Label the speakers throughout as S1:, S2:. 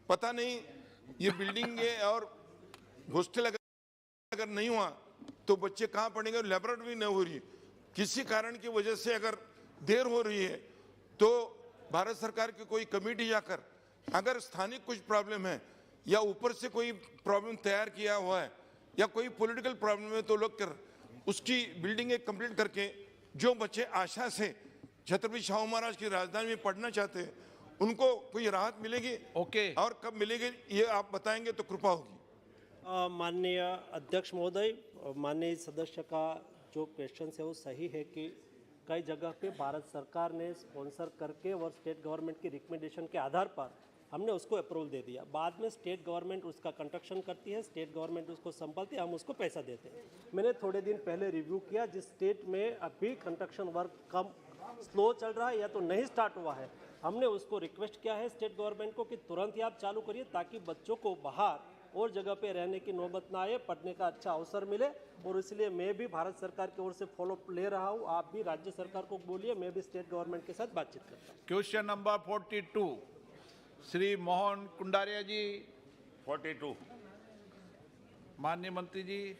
S1: पता नहीं ये बिल्डिंग है और हॉस्टल अगर नहीं हुआ तो बच्चे कहाँ पढ़ेंगे, लेबोरेटरी नहीं हो रही, किसी कारण की वजह से अगर देर हो रही है तो भारत सरकार की कोई कमेटी जाकर अगर स्थानिक कुछ प्रॉब्लम है या ऊपर से कोई प्रॉब्लम तैयार किया हुआ है या कोई पॉलिटिकल प्रॉब्लम है तो लोग कर उसकी बिल्डिंग कंप्लीट करके जो बच्चे आशा से छत्रपति शाहू महाराज की राजधानी में पढ़ना चाहते हैं उनको कोई राहत मिलेगी?
S2: ओके।
S1: और कब मिलेगी ये आप बताएंगे तो कृपा होगी।
S3: माननीय अध्यक्ष महोदय, माननीय सदस्य का जो क्वेश्चन है वो सही है कि कई जगह पे भारत सरकार ने स्पॉन्सर करके और स्टेट गवर्नमेंट की रिकमेंडेशन के आधार पर हमने उसको अप्रूवल दे दिया। बाद में स्टेट गवर्नमेंट उसका कंस्ट्रक्शन करती है, स्टेट गवर्नमेंट उसको संभालती है, हम उसको पैसा देते हैं। मैंने थोड़े दिन पहले रिव्यू किया, जिस स्टेट में अभी कंस्ट्रक्शन वर्क कम स्लो चल रहा है या तो नहीं स्टार्ट हुआ है, हमने उसको रिक्वेस्ट किया है स्टेट गवर्नमेंट को कि तुरंत ही आप चालू करिए ताकि बच्चों को बाहर और जगह पे रहने की नौबत ना आए, पढ़ने का अच्छा अवसर मिले। और इसलिए मैं भी भारत सरकार की ओर से फॉलोअप ले रहा हूँ। आप भी राज्य सरकार को बोलिए, मैं भी स्टेट गवर्नमेंट के साथ बातचीत करता हूँ।
S2: क्वेश्चन नंबर 42 श्री मोहन कुंडारिया जी।
S4: 42।
S2: माननीय मंत्री जी।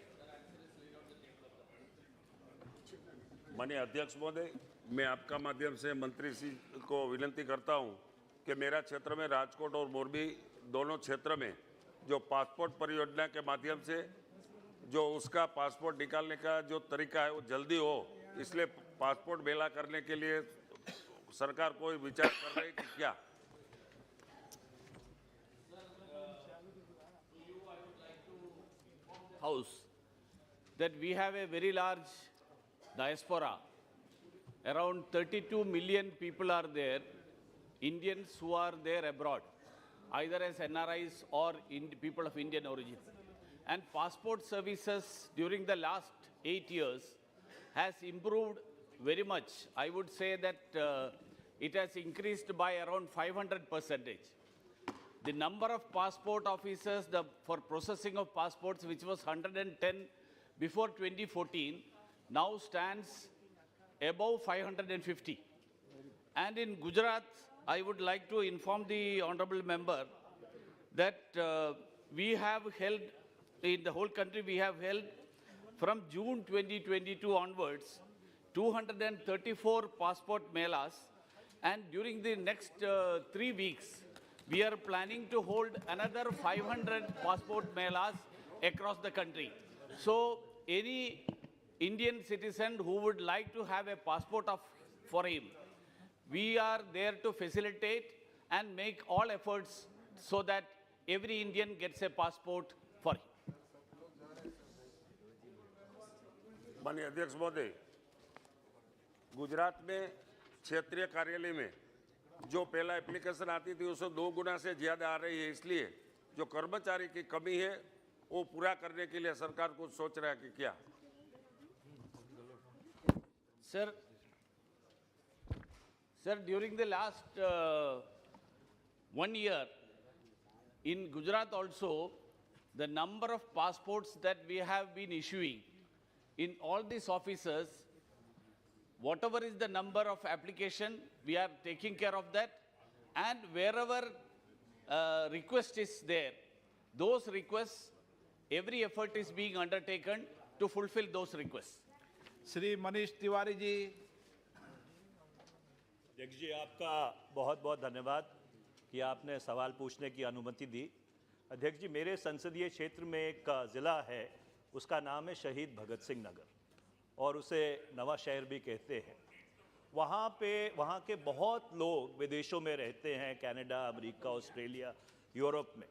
S4: माननीय अध्यक्ष महोदय, मैं आपका माध्यम से मंत्री जी को विनती करता हूं कि मेरा क्षेत्र में राजकोट और मोरबी दोनों क्षेत्र में जो पासपोर्ट परियोजना के माध्यम से जो उसका पासपोर्ट निकालने का जो तरीका है वो जल्दी हो, इसलिए पासपोर्ट मेला करने के लिए सरकार कोई विचार कर रही है कि क्या?
S5: House that we have a very large diaspora. Around 32 million people are there, Indians who are there abroad, either as NRIs or people of Indian origin. And passport services during the last 8 years has improved very much. I would say that it has increased by around 500%. The number of passport officers for processing of passports, which was 110 before 2014, now stands above 550. And in Gujarat, I would like to inform the honorable member that we have held, in the whole country, we have held from June 2022 onwards, 234 passport melas, and during the next 3 weeks, we are planning to hold another 500 passport melas across the country. So any Indian citizen who would like to have a passport for him, we are there to facilitate and make all efforts so that every Indian gets a passport for him.
S4: माननीय अध्यक्ष महोदय, गुजरात में क्षेत्रीय कार्यालय में जो पहला application आती थी उससे 2 गुना से ज़्यादा आ रही है, इसलिए जो कर्मचारी की कमी है वो पूरा करने के लिए सरकार कुछ सोच रहा है कि क्या?
S5: Sir, during the last 1 year, in Gujarat also, the number of passports that we have been issuing in all these offices, whatever is the number of application, we are taking care of that. And wherever request is there, those requests, every effort is being undertaken to fulfill those requests.
S2: Shri Manish Tiwari ji.
S6: अध्यक्ष जी, आपका बहुत बहुत धन्यवाद कि आपने सवाल पूछने की अनुमति दी। अध्यक्ष जी, मेरे संसदीय क्षेत्र में एक ज़िला है, उसका नाम है शहीद भगत सिंह नगर और उसे नवा शहर भी कहते हैं। वहाँ के बहुत लोग विदेशों में रहते हैं, कनाडा, अमेरिका, ऑस्ट्रेलिया, यूरोप में।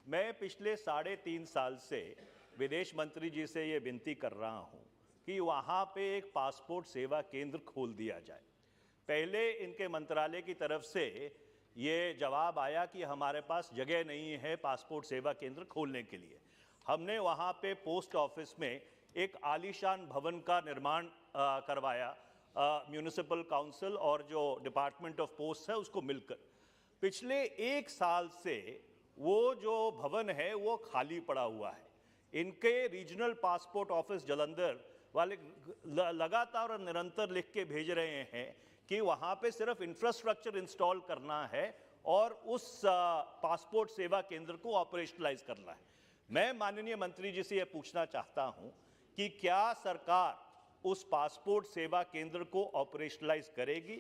S6: मैं पिछले 3.5 साल से विदेश मंत्री जी से ये विनती कर रहा हूँ कि वहाँ पे एक पासपोर्ट सेवा केंद्र खोल दिया जाए। पहले इनके मंत्रालय की तरफ से ये जवाब आया कि हमारे पास जगह नहीं है पासपोर्ट सेवा केंद्र खोलने के लिए। हमने वहाँ पे पोस्ट ऑफिस में एक आलीशान भवन का निर्माण करवाया, म्यूनिसिपल काउंसिल और जो डिपार्टमेंट ऑफ पोस्ट है उसको मिलकर। पिछले 1 साल से वो जो भवन है वो खाली पड़ा हुआ है। इनके रीजनल पासपोर्ट ऑफिस जालंधर वाले लगातार और निरंतर लिख के भेज रहे हैं कि वहाँ पे सिर्फ इंफ्रास्ट्रक्चर इंस्टॉल करना है और उस पासपोर्ट सेवा केंद्र को ऑपरेशनलाइज करना है। मैं माननीय मंत्री जी से यह पूछना चाहता हूं कि क्या सरकार उस पासपोर्ट सेवा केंद्र को ऑपरेशनलाइज करेगी,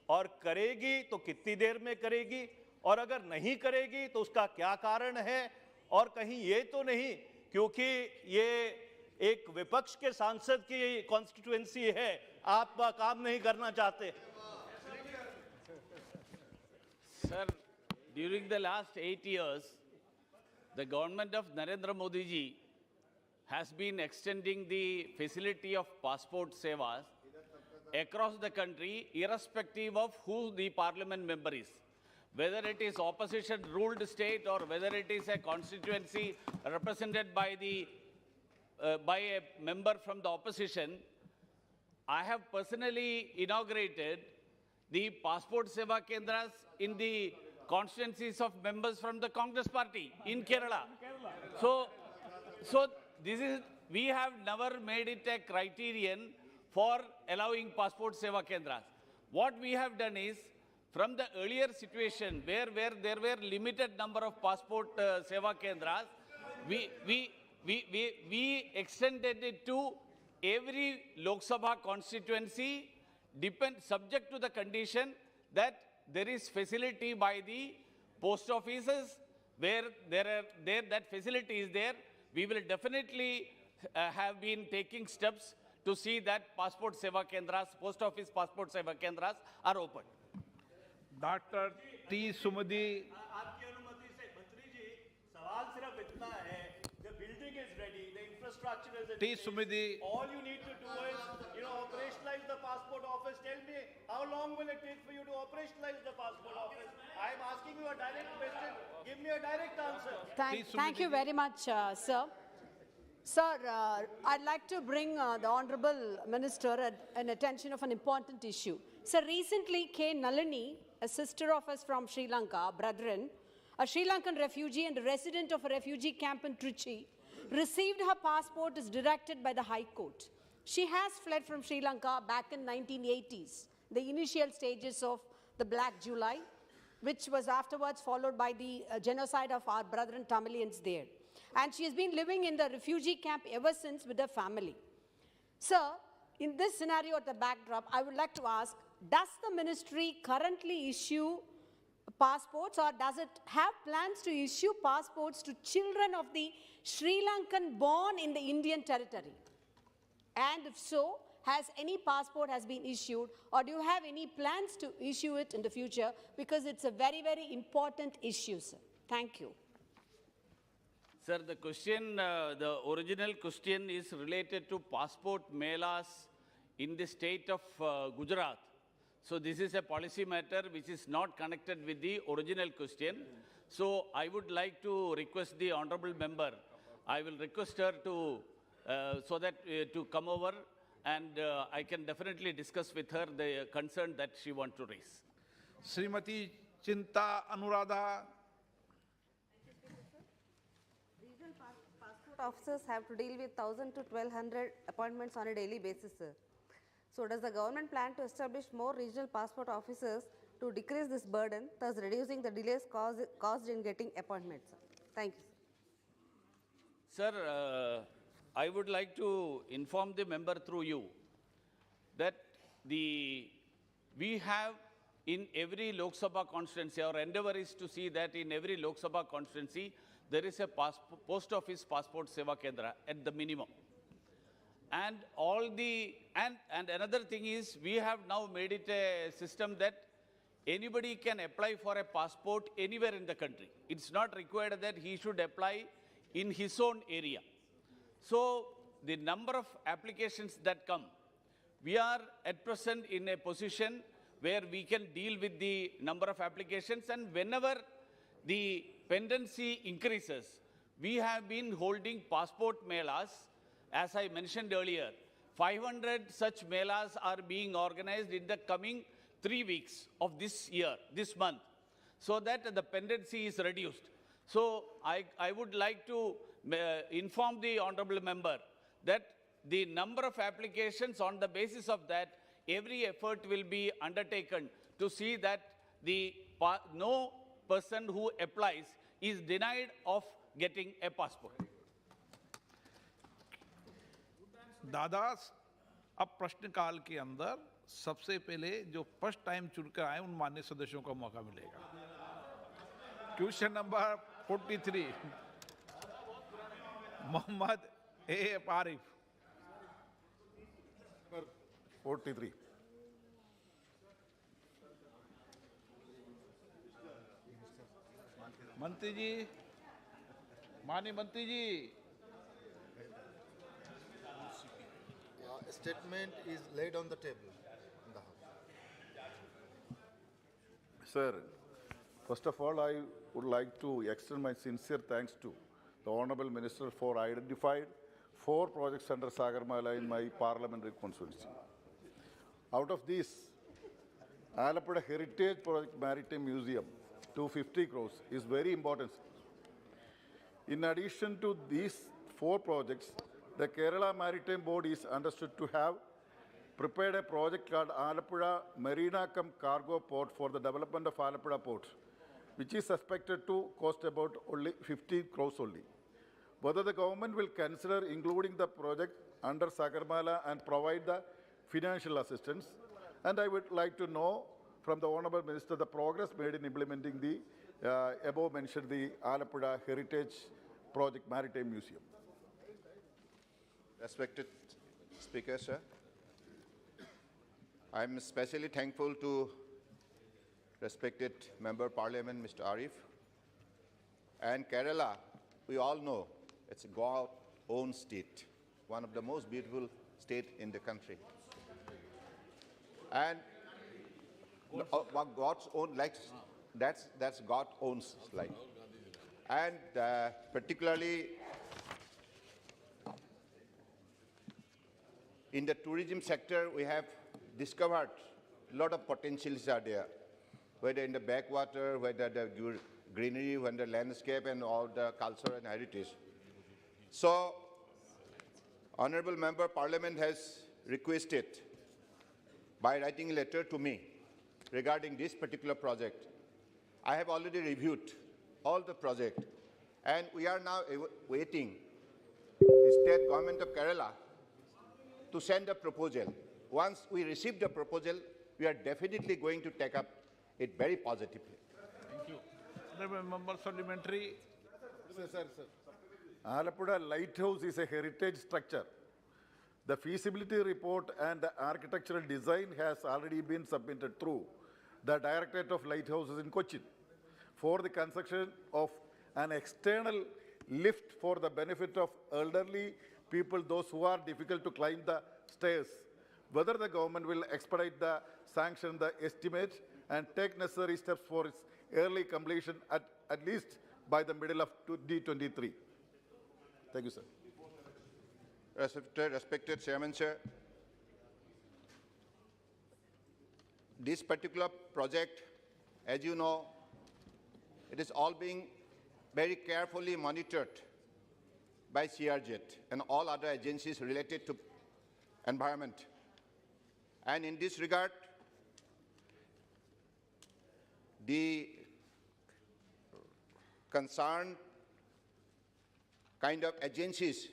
S6: और करेगी तो कितनी देर में करेगी, और अगर नहीं करेगी तो उसका क्या कारण है, और कहीं ये तो नहीं क्योंकि ये एक विपक्ष के सांसद की कॉन्स्टिट्यूएंसी है आप काम नहीं करना चाहते?
S5: Sir, during the last 8 years, the government of Narendra Modi ji has been extending the facility of passport sevas across the country, irrespective of who the parliament member is. Whether it is opposition ruled state or whether it is a constituency represented by by a member from the opposition, I have personally inaugurated the passport seva kendras in the constituencies of members from the Congress party in Kerala. So this is, we have never made it a criterion for allowing passport seva kendras. What we have done is, from the earlier situation where there were limited number of passport seva kendras, we extended it to every Lok Sabha constituency, subject to the condition that there is facility by the post offices. Where that facility is there, we will definitely have been taking steps to see that passport seva kendras, post office passport seva kendras are open.
S2: Doctor T Sumati.
S6: आपकी अनुमति से मंत्री जी, सवाल सिर्फ इतना है, the building is ready, the infrastructure is ready.
S2: T Sumati.
S6: All you need to do is, operationalize the passport office. Tell me, how long will it take for you to operationalize the passport office? I am asking you a direct question. Give me a direct answer.
S7: Thank you very much, sir. Sir, I'd like to bring the Honorable Minister an attention of an important issue. Sir, recently K. Nalini, a sister of us from Sri Lanka, brethren, a Sri Lankan refugee and a resident of a refugee camp in Trichy, received her passport as directed by the High Court. She has fled from Sri Lanka back in 1980s, the initial stages of the Black July, which was afterwards followed by the genocide of our brethren Tamilians there. And she has been living in the refugee camp ever since with her family. Sir, in this scenario at the backdrop, I would like to ask, does the ministry currently issue passports, or does it have plans to issue passports to children of the Sri Lankan born in the Indian territory? And if so, has any passport has been issued, or do you have any plans to issue it in the future? Because it's a very, very important issue, sir. Thank you.
S5: Sir, the question, the original question is related to passport melas in the state of Gujarat. So this is a policy matter which is not connected with the original question. So I would like to request the honorable member, I will request her to, so that to come over, and I can definitely discuss with her the concern that she wants to raise.
S2: Shrimati चिंता Anuradha.
S8: Regional passport officers have to deal with 1,000 to 1,200 appointments on a daily basis, sir. So does the government plan to establish more regional passport officers to decrease this burden, thus reducing the delays caused in getting appointments, sir? Thank you, sir.
S5: Sir, I would like to inform the member through you that we have in every Lok Sabha constituency, our endeavor is to see that in every Lok Sabha constituency, there is a post office passport seva kendra at the minimum. And and another thing is, we have now made it a system that anybody can apply for a passport anywhere in the country. It's not required that he should apply in his own area. So the number of applications that come, we are at present in a position where we can deal with the number of applications, and whenever the pendency increases, we have been holding passport melas. As I mentioned earlier, 500 such melas are being organized in the coming 3 weeks of this year, this month, so that the pendency is reduced. So I would like to inform the honorable member that the number of applications, on the basis of that, every effort will be undertaken to see that no person who applies is denied of getting a passport.
S2: दादा, अब प्रश्नकाल के अंदर सबसे पहले जो first time चुनकर आए उन मान्य सदस्यों को मौका मिलेगा। क्वेश्चन नंबर 43, मोहम्मद ए आरिफ।
S9: 43.
S2: मंत्री जी, माननीय मंत्री जी।
S9: Statement is laid on the table in the House.
S10: Sir, first of all, I would like to extend my sincere thanks to the Honorable Minister for identifying 4 projects under Sagarmala in my parliamentary constituency. Out of these, Alappuzha Heritage Project Maritime Museum, 250 crores, is very important. In addition to these 4 projects, the Kerala Maritime Board is understood to have prepared a project called Alappuzha Marina cum Cargo Port for the development of Alappuzha Port, which is suspected to cost about only 50 crores only. Whether the government will consider including the project under Sagarmala and provide the financial assistance. And I would like to know from the Honorable Minister the progress made in implementing the above mentioned the Alappuzha Heritage Project Maritime Museum.
S11: Respected Speaker, sir, I am especially thankful to respected Member Parliament, Mr. Arif. And Kerala, we all know, it's a God-owned state, one of the most beautiful states in the country. And what God's own, like, that's God owns, like. And particularly in the tourism sector, we have discovered a lot of potentials are there, whether in the backwater, whether the greenery, whether the landscape and all the culture and heritage. So, Honorable Member Parliament has requested by writing a letter to me regarding this particular project. I have already reviewed all the project and we are now waiting the state government of Kerala to send a proposal. Once we receive the proposal, we are definitely going to take up it very positively.
S2: Thank you. Honorable Member Supplementary.
S10: Sir. Alappuzha Lighthouse is a heritage structure. The feasibility report and the architectural design has already been submitted through the Directorate of Lighthouses in Cochin for the construction of an external lift for the benefit of elderly people, those who are difficult to climb the stairs. Whether the government will expedite the sanction, the estimate, and take necessary steps for its early completion at least by the middle of 2023. Thank you, sir.
S11: Respected Chairman, sir, this particular project, as you know, it is all being very carefully monitored by CRZ and all other agencies related to environment. And in this regard, the concerned kind of agencies,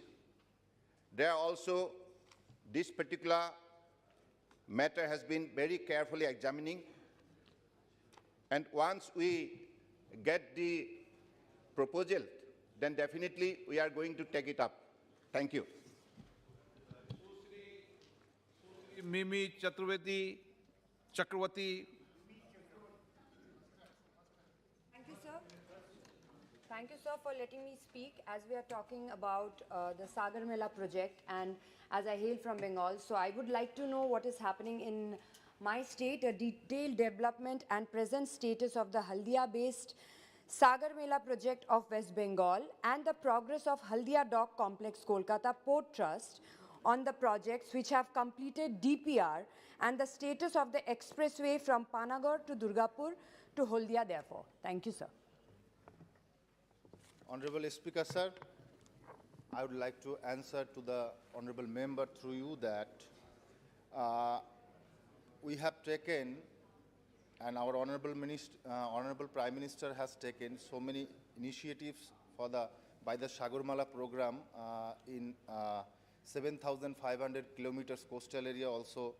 S11: they are also, this particular matter has been very carefully examining. And once we get the proposal, then definitely we are going to take it up. Thank you.
S2: Mimi Chakravarti.
S12: Thank you, sir. Thank you, sir, for letting me speak as we are talking about the Sagarmala project and as I hail from Bengal. So I would like to know what is happening in my state, a detailed development and present status of the Haldia-based Sagarmala project of West Bengal and the progress of Haldia Dock Complex Kolkata Port Trust on the projects which have completed DPR and the status of the expressway from Panagarh to Durgapur to Haldia therefore. Thank you, sir.
S9: Honorable Speaker, sir, I would like to answer to the honorable member through you that we have taken and our Honorable Prime Minister has taken so many initiatives by the Sagarmala program in 7,500 kilometers coastal area, also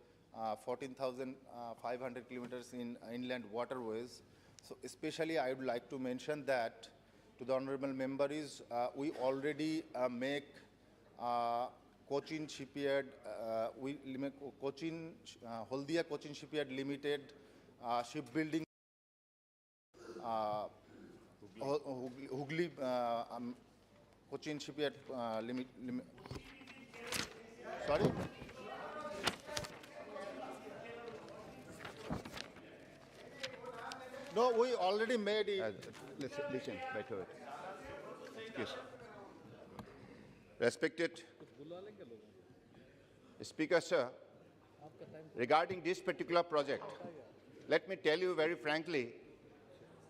S9: 14,500 kilometers in inland waterways. So especially I would like to mention that to the honorable member is we already make Cochin Shipyard, Haldia Cochin Shipyard Limited shipbuilding Hugli Cochin Shipyard sorry? No, we already made it.
S11: Listen, wait a minute. Excuse. Respected Speaker, sir, regarding this particular project, let me tell you very frankly,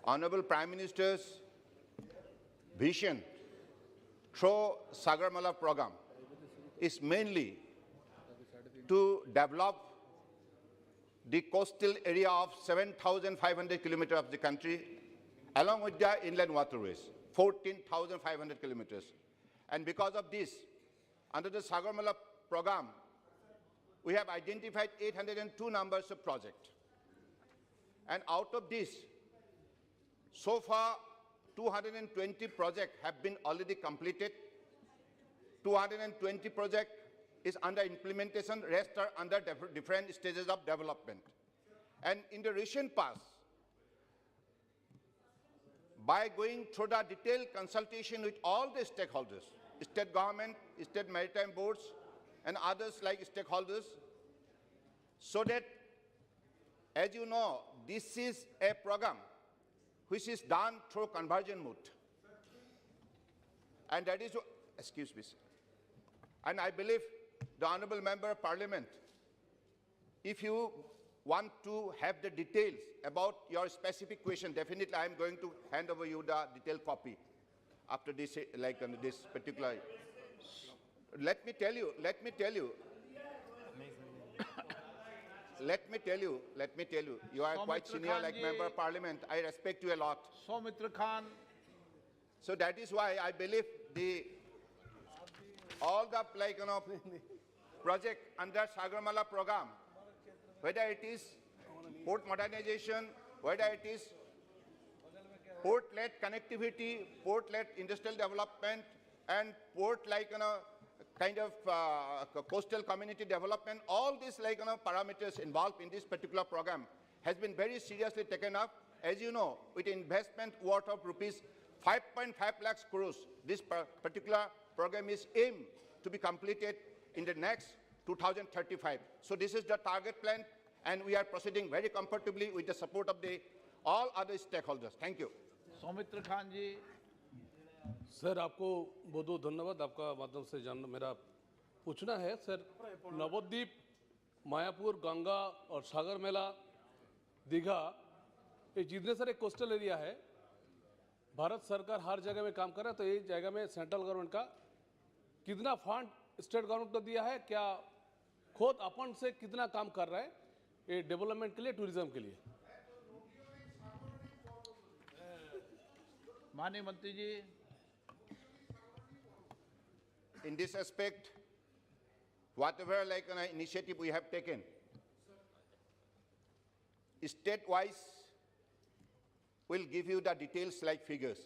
S11: Honorable Prime Minister's vision through Sagarmala program is mainly to develop the coastal area of 7,500 kilometers of the country, along with the inland waterways, 14,500 kilometers. And because of this, under the Sagarmala program, we have identified 802 numbers of projects. And out of this, so far, 220 projects have been already completed. 220 projects is under implementation, rest are under different stages of development. And in the recent past, by going through the detailed consultation with all the stakeholders, state government, state maritime boards, and others like stakeholders, so that, as you know, this is a program which is done through conversion mode. And that is, excuse me, sir. And I believe the Honorable Member of Parliament, if you want to have the details about your specific question, definitely I am going to hand over you the detailed copy after this, like on this particular. Let me tell you, you are quite senior like Member of Parliament. I respect you a lot.
S2: Soumitra Khan.
S11: So that is why I believe all the project under Sagarmala program, whether it is port modernization, whether it is port-led connectivity, port-led industrial development, and port-like kind of coastal community development, all these parameters involved in this particular program has been very seriously taken up. As you know, with investment worth of rupees 5.5 lakhs crores, this particular program is aimed to be completed in the next 2035. So this is the target plan, and we are proceeding very comfortably with the support of all other stakeholders. Thank you.
S2: Soumitra Khan ji.
S13: Sir आपको बहुत बहुत धन्यवाद आपका माध्यम से जानना मेरा पूछना है सर नवद्वीप मायापुर गंगा और सागर मेला दीघा ये जितने सारे कोस्टल एरिया है भारत सरकार हर जगह में काम कर रहा है तो ये जगह में सेंट्रल गवर्नमेंट का कितना फंड स्टेट गवर्नमेंट को दिया है क्या खुद अपन से कितना काम कर रहा है ये डेवलपमेंट के लिए टूरिज्म के लिए
S2: माननीय मंत्री जी
S11: In this aspect, whatever initiative we have taken, state-wise, will give you the details like figures.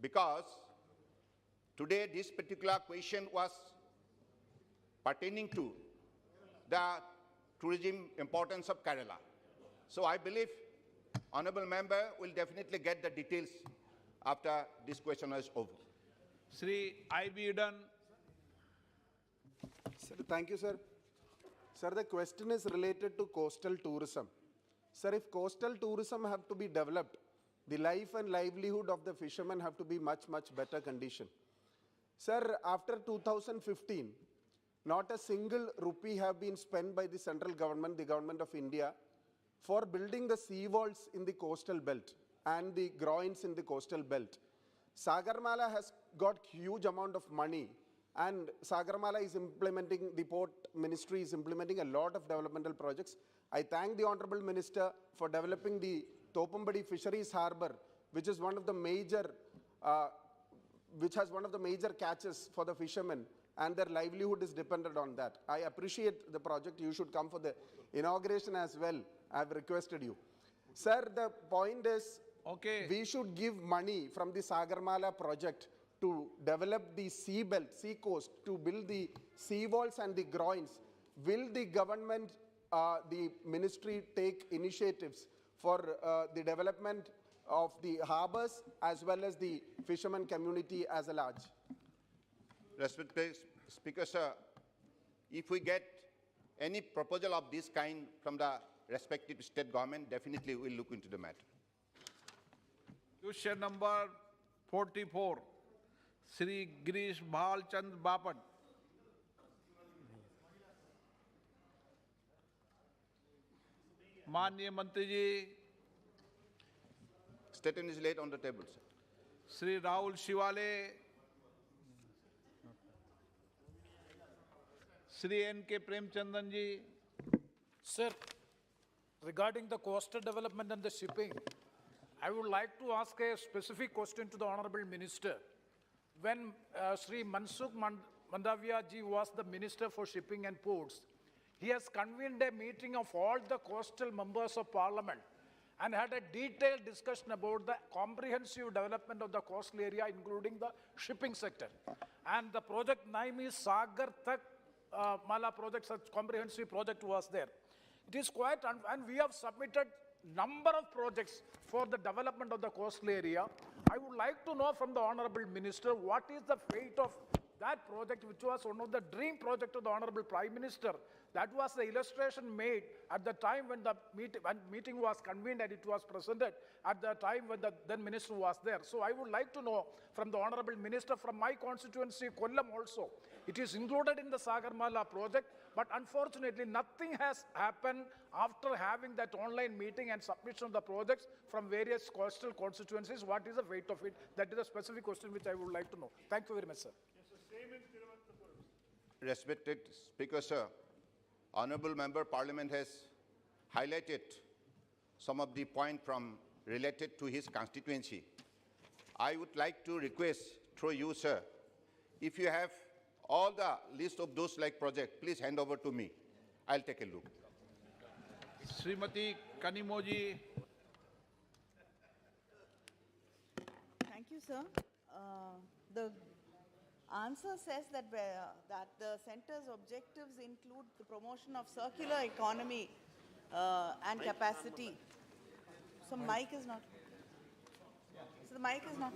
S11: Because today this particular question was pertaining to the tourism importance of Kerala. So I believe Honorable Member will definitely get the details after this question is over.
S2: Shri I.B. Eden.
S14: Sir, thank you, sir. Sir, the question is related to coastal tourism. Sir, if coastal tourism have to be developed, the life and livelihood of the fishermen have to be much, much better condition. Sir, after 2015, not a single rupee have been spent by the central government, the government of India, for building the sea walls in the coastal belt and the groins in the coastal belt. Sagarmala has got huge amount of money and Sagarmala is implementing, the port ministry is implementing a lot of developmental projects I thank the Honorable Minister for developing the Thoppambadi Fisheries Harbour, which is one of the major, which has one of the major catches for the fishermen, and their livelihood is dependent on that. I appreciate the project. You should come for the inauguration as well. I have requested you. Sir, the point is, we should give money from the Sagarmala project to develop the sea belt, sea coast, to build the sea walls and the groins. Will the government, the ministry take initiatives for the development of the harbors as well as the fishermen community as a large?
S11: Respected Speaker, sir, if we get any proposal of this kind from the respective state government, definitely we'll look into the matter.
S2: Question number 44, Sri Girish Bhalchand Bapat. माननीय मंत्री जी,
S11: Statement is laid on the table, sir.
S2: Shri Rahul शिवाले, Shri N.K. Premachandran ji.
S15: Sir, regarding the coastal development and the shipping, I would like to ask a specific question to the Honorable Minister. When Sri Mansukh Mandavia ji was the Minister for Shipping and Ports, he has convened a meeting of all the coastal members of Parliament and had a detailed discussion about the comprehensive development of the coastal area, including the shipping sector. And the project name is Sagar Tak Mala project, such comprehensive project was there. It is quite, and we have submitted number of projects for the development of the coastal area. I would like to know from the Honorable Minister, what is the fate of that project, which was one of the dream project of the Honorable Prime Minister. That was the illustration made at the time when the meeting was convened and it was presented at the time when the then minister was there. So I would like to know from the Honorable Minister from my constituency, Kollam also. It is included in the Sagarmala project, but unfortunately nothing has happened after having that online meeting and submission of the projects from various coastal constituencies. What is the fate of it? That is a specific question which I would like to know. Thank you very much, sir.
S11: Respected Speaker, sir, Honorable Member Parliament has highlighted some of the points related to his constituency. I would like to request through you, sir, if you have all the list of those like projects, please hand over to me. I'll take a look.
S2: Srimati Kanimoji.
S16: Thank you, sir. The answer says that, that the center's objectives include the promotion of circular economy and capacity. So mic is not. So the mic is not.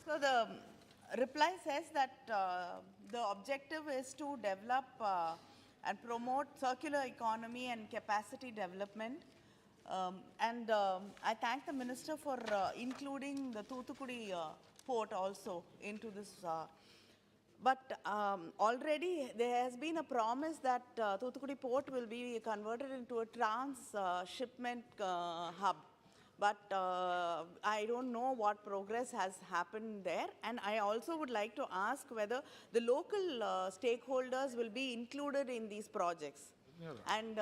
S16: So the reply says that the objective is to develop and promote circular economy and capacity development. I thank the Minister for including the Thoothukudi port also into this. But already there has been a promise that Thoothukudi port will be converted into a trans-shipment hub. But I don't know what progress has happened there. And I also would like to ask whether the local stakeholders will be included in these projects. And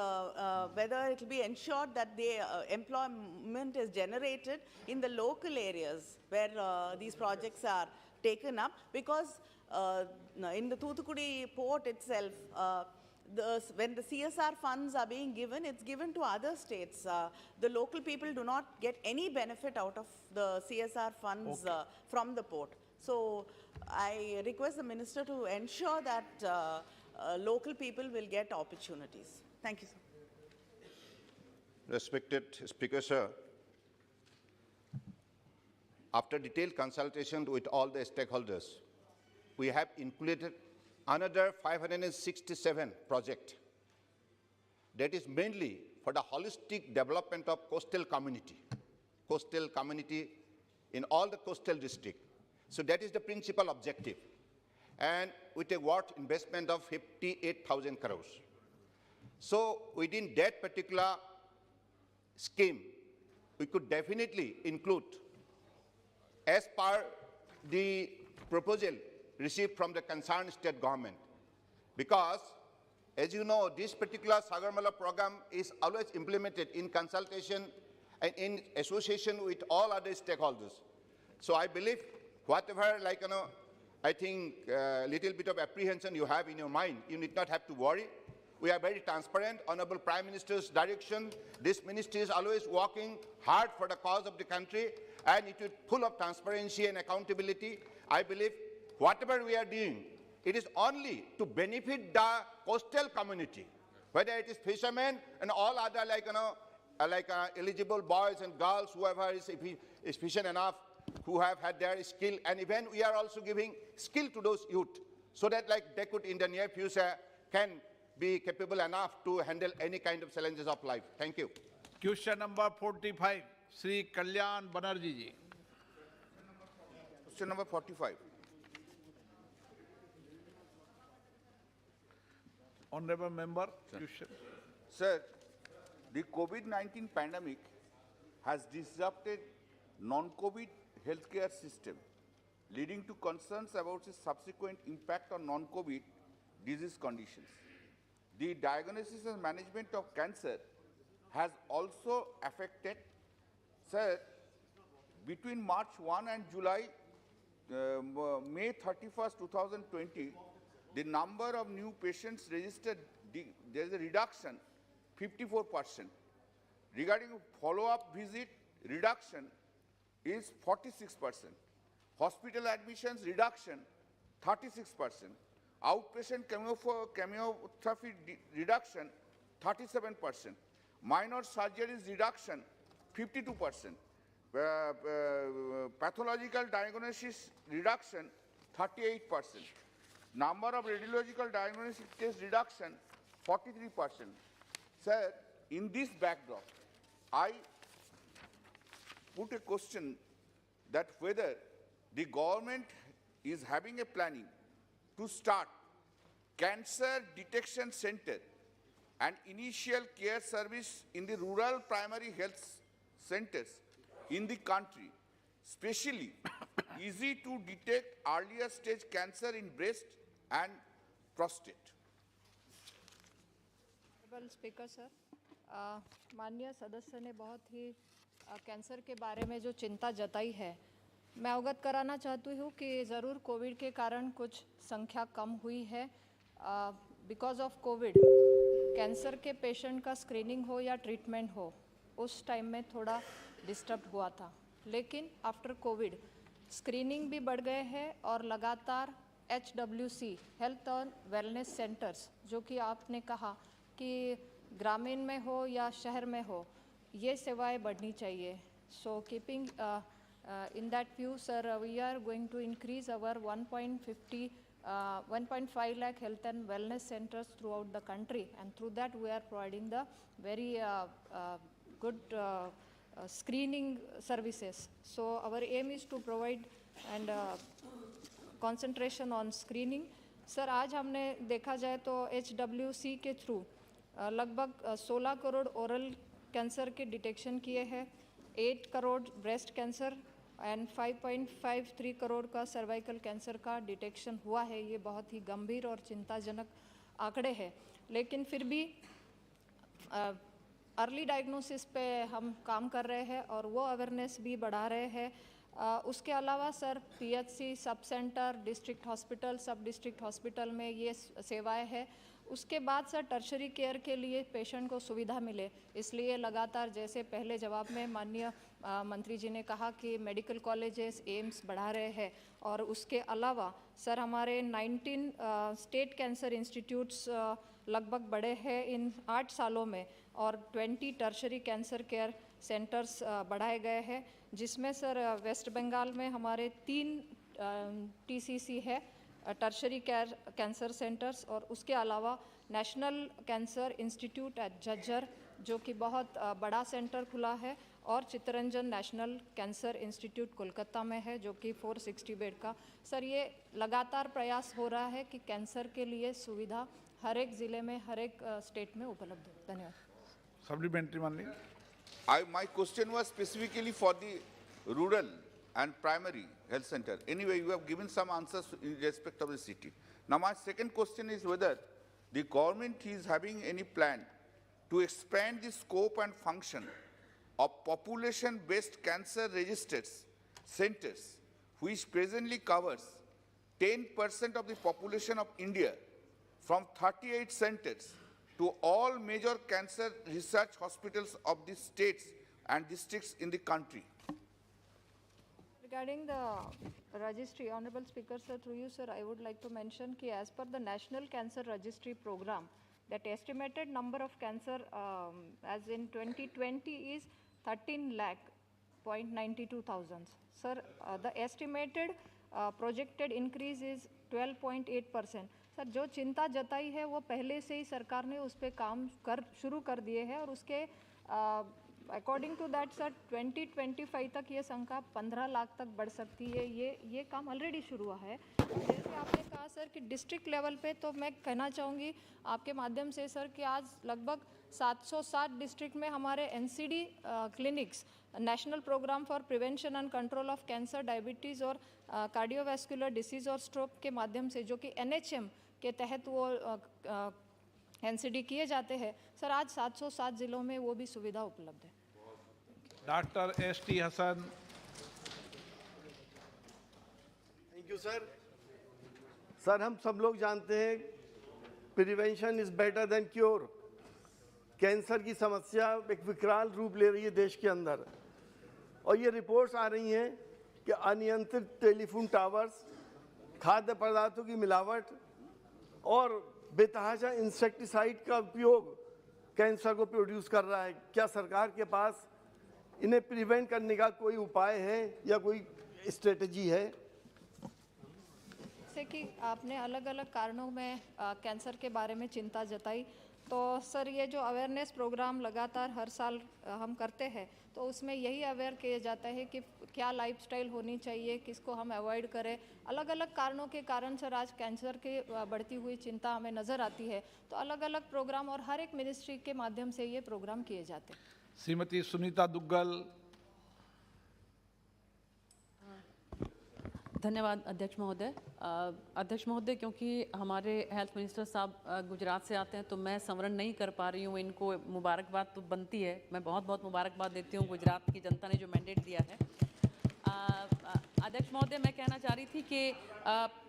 S16: whether it will be ensured that the employment is generated in the local areas where these projects are taken up, because in the Thoothukudi port itself, when the CSR funds are being given, it's given to other states. The local people do not get any benefit out of the CSR funds from the port. So I request the Minister to ensure that local people will get opportunities. Thank you, sir.
S11: Respected Speaker, sir, after detailed consultation with all the stakeholders, we have included another 567 projects that is mainly for the holistic development of coastal community in all the coastal districts. So that is the principal objective. And with a worth investment of 58,000 crores. So within that particular scheme, we could definitely include, as per the proposal received from the concerned state government, because As you know, this particular Sagarmala program is always implemented in consultation and in association with all other stakeholders. So I believe whatever, I think little bit of apprehension you have in your mind, you need not have to worry. We are very transparent. Honorable Prime Minister's direction, this ministry is always working hard for the cause of the country, and it is full of transparency and accountability. I believe whatever we are doing, it is only to benefit the coastal community, whether it is fishermen and all other eligible boys and girls, whoever is efficient enough, who have had their skill, and even we are also giving skill to those youth, so that they could in the near future can be capable enough to handle any kind of challenges of life. Thank you.
S2: Question number 45, Sri Kalyan Banerjee ji.
S9: Question number 45.
S2: Honorable member, question.
S10: Sir, the COVID-19 pandemic has disrupted non-COVID healthcare system, leading to concerns about its subsequent impact on non-COVID disease conditions. The diagnosis and management of cancer has also affected. Sir, between March 1 and May 31st, 2020, the number of new patients registered, there is a reduction, 54%. Regarding follow-up visit, reduction is 46%. Hospital admissions, reduction, 36%. Outpatient chemotherapy reduction, 37%. Minor surgeries reduction, 52%. Pathological diagnosis reduction, 38%. Number of radiological diagnostic tests reduction, 43%. Sir, in this backdrop, I put a question that whether the government is having a planning to start cancer detection center and initial care service in the rural primary health centers in the country, especially easy to detect earlier stage cancer in breast and prostate.
S17: Honorable Speaker, sir, माननीय सदस्य ने बहुत ही cancer के बारे में जो चिंता जताई है, मैं अवगत कराना चाहती हूँ कि ज़रूर कोविड के कारण कुछ संख्या कम हुई है। बिकॉज ऑफ कोविड कैंसर के पेशेंट का स्क्रीनिंग हो या ट्रीटमेंट हो, उस टाइम में थोड़ा डिस्टर्ब हुआ था, लेकिन आफ्टर कोविड स्क्रीनिंग भी बढ़ गए हैं और लगातार HWC हेल्थ और वेलनेस सेंटर्स, जो कि आपने कहा कि ग्रामीण में हो या शहर में हो, ये सेवाएं बढ़नी चाहिए. So keeping in that view, sir, we are going to increase our 1.5 lakh health and wellness centers throughout the country, and through that we are providing the very good screening services. So our aim is to provide and concentration on screening. Sir, आज हमने देखा जाए तो HWC के through लगभग 16 crore oral cancer के detection किए हैं, 8 crore breast cancer and 5.53 crore का सर्वाइकल कैंसर का डिटेक्शन हुआ है. ये बहुत ही गंभीर और चिंताजनक आंकड़े हैं, लेकिन फिर भी अर्ली डायग्नोसिस पे हम काम कर रहे हैं और वो अवेयरनेस भी बढ़ा रहे हैं. उसके अलावा sir PHC, sub centre, district hospital, सब डिस्ट्रिक्ट हॉस्पिटल में ये सेवाएं हैं. उसके बाद सर टर्शरी केयर के लिए पेशेंट को सुविधा मिले, इसलिए लगातार जैसे पहले जवाब में माननीय मंत्री जी ने कहा कि मेडिकल कॉलेजेस, एम्स बढ़ा रहे हैं. और उसके अलावा सर हमारे 19 स्टेट कैंसर इंस्टीट्यूट्स लगभग बढ़े हैं इन 8 सालों में, और 20 टर्शरी कैंसर केयर सेंटर्स बढ़ाए गए हैं, जिसमें सर वेस्ट बंगाल में हमारे 3 TCC है, टर्शरी केयर कैंसर सेंटर्स, और उसके अलावा national cancer institute eight Jhajjar, जो कि बहुत बड़ा सेंटर खुला है, और Chittaranjan national cancer institute Kolkata में है, जो कि 460 बेड का. सर, ये लगातार प्रयास हो रहा है कि कैंसर के लिए सुविधा हर एक ज़िले में, हर एक स्टेट में उपलब्ध हो. धन्यवाद.
S2: सप्लीमेंट्री माननीय.
S10: My question was specifically for the rural and primary health center. Anyway, you have given some answers in respect of the city. Now, my second question is whether
S9: the government is having any plan to expand the scope and function of population-based cancer registers centers, which presently covers 10% of the population of India, from 38 centers to all major cancer research hospitals of the states and districts in the country.
S17: Regarding the registry, Honorable Speaker, sir, through you, sir, I would like to mention that as per the National Cancer Registry Program, that estimated number of cancer as in 2020 is 13 lakh 0.92 thousands. Sir, the estimated projected increase is 12.8%. Sir जो चिंता जताई है वो पहले से ही सरकार ने उस पर काम शुरू कर दिए हैं और उसके अकॉर्डिंग टू दैट सर 2025 तक ये संख्या 15 लाख तक बढ़ सकती है। ये काम ऑलरेडी शुरू हुआ है। जैसे आपने कहा सर कि डिस्ट्रिक्ट लेवल पे, तो मैं कहना चाहूँगी आपके माध्यम से सर कि आज लगभग 760 डिस्ट्रिक्ट में हमारे NCD clinics, National Programme for Prevention and Control of Cancer, Diabetes और कार्डियोवैस्कुलर डिसीज़ और स्ट्रोक के माध्यम से, जो कि एनएचएम के तहत वो एनसीडी किए जाते हैं सर, आज 707 जिलों में वो भी सुविधा उपलब्ध है।
S2: Doctor S T. Hasan.
S18: Thank you sir. Sir, हम सब लोग जानते हैं prevention is better than cure. Cancer की समस्या एक विकराल रूप ले रही है देश के अंदर, और ये रिपोर्ट्स आ रही हैं कि अनियंत्रित टेलीफोन टावर्स, खाद्य पदार्थों की मिलावट और बेतहाशा इंसेक्टिसाइड का उपयोग कैंसर को प्रोड्यूस कर रहा है। क्या सरकार के पास इन्हें प्रिवेंट करने का कोई उपाय है या कोई स्ट्रेटजी है?
S17: जैसे कि आपने अलग अलग कारणों में कैंसर के बारे में चिंता जताई, तो सर ये जो अवेयरनेस प्रोग्राम लगातार हर साल हम करते हैं, तो उसमें यही अवेयर किया जाता है कि क्या लाइफस्टाइल होनी चाहिए, किसको हम अवॉइड करें। अलग अलग कारणों के कारण सर आज कैंसर की बढ़ती हुई चिंता हमें नज़र आती है, तो अलग अलग प्रोग्राम और हर एक मिनिस्ट्री के माध्यम से ये प्रोग्राम किए जाते हैं।
S2: श्रीमती सुनीता दुग्गल।
S19: धन्यवाद अध्यक्ष महोदय। अध्यक्ष महोदय, क्योंकि हमारे हेल्थ मिनिस्टर साहब गुजरात से आते हैं, तो मैं संवरण नहीं कर पा रही हूँ। इनको मुबारकबाद तो बनती है, मैं बहुत बहुत मुबारकबाद देती हूँ गुजरात की जनता ने जो मैंडेट दिया है। अध्यक्ष महोदय, मैं कहना चाह रही थी कि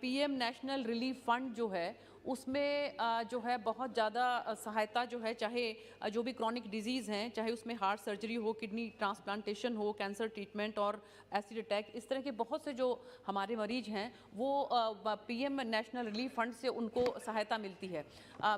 S19: पीएम नेशनल रिलीफ फंड जो है उसमें जो है बहुत ज़्यादा सहायता जो है, चाहे जो भी क्रॉनिक डिजीज़ हैं, चाहे उसमें हार्ट सर्जरी हो, किडनी ट्रांसप्लांटेशन हो, कैंसर ट्रीटमेंट और एसिड अटैक, इस तरह के बहुत से जो हमारे मरीज हैं वो पीएम नेशनल रिलीफ फंड से उनको सहायता मिलती है।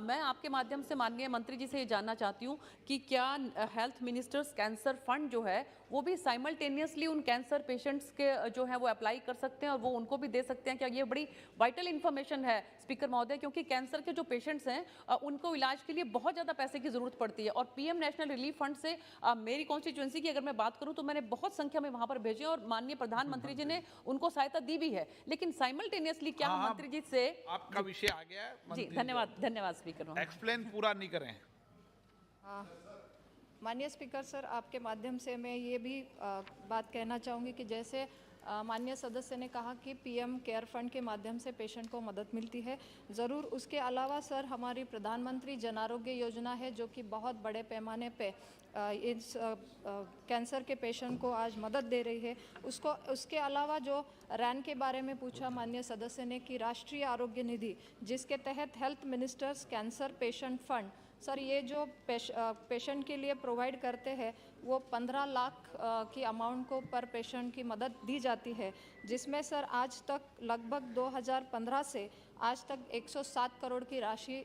S19: मैं आपके माध्यम से माननीय मंत्री जी से ये जानना चाहती हूँ कि क्या हेल्थ मिनिस्टर्स कैंसर फंड जो है वो भी साइमल्टेनियसली उन कैंसर पेशेंट्स के जो है वो अप्लाई कर सकते हैं और वो उनको भी दे सकते हैं? क्या ये बड़ी वाइटल इन्फॉर्मेशन है स्पीकर महोदय, क्योंकि कैंसर के जो पेशेंट्स हैं उनको इलाज के लिए बहुत ज़्यादा पैसे की ज़रूरत पड़ती है। और पीएम नेशनल रिलीफ फंड से मेरी कॉन्स्टिट्यूएंसी की अगर मैं बात करूँ तो मैंने बहुत संख्या में वहाँ पर भेजे और माननीय प्रधानमंत्री जी ने उनको सहायता दी भी है, लेकिन साइमल्टेनियसली क्या हम मंत्री जी से
S2: आपका विषय आ गया है
S19: जी। धन्यवाद स्पीकर।
S2: एक्सप्लेन पूरा नहीं करें।
S17: माननीय स्पीकर सर, आपके माध्यम से मैं ये भी बात कहना चाहूँगी कि जैसे माननीय सदस्य ने कहा कि पीएम केयर फंड के माध्यम से पेशेंट को मदद मिलती है, ज़रूर। उसके अलावा सर हमारी प्रधानमंत्री जन आरोग्य योजना है जो कि बहुत बड़े पैमाने पे इस कैंसर के पेशेंट को आज मदद दे रही है। उसके अलावा जो रैन के बारे में पूछा माननीय सदस्य ने कि राष्ट्रीय आरोग्य निधि, जिसके तहत health ministers cancer patient fund, sir ये जो पेशेंट के लिए प्रोवाइड करते हैं वो 15 लाख की अमाउंट को पर पेशेंट की मदद दी जाती है, जिसमें सर आज तक लगभग 2015 से आज तक 107 करोड़ की राशि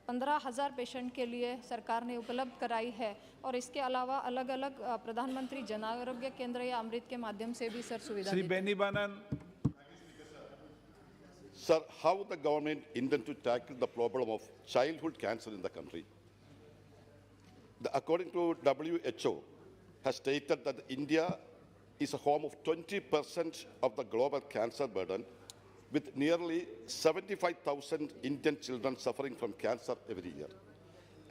S17: 15,000 पेशेंट के लिए सरकार ने उपलब्ध कराई है। और इसके अलावा अलग अलग प्रधानमंत्री जन आरोग्य केंद्र या अमृत के माध्यम से भी सर सुविधा
S2: Shri Beni बानन।
S20: Sir, how the government intend to tackle the problem of childhood cancer in the country? According to WHO, has stated that India is a home of 20% of the global cancer burden, with nearly 75,000 Indian children suffering from cancer every year.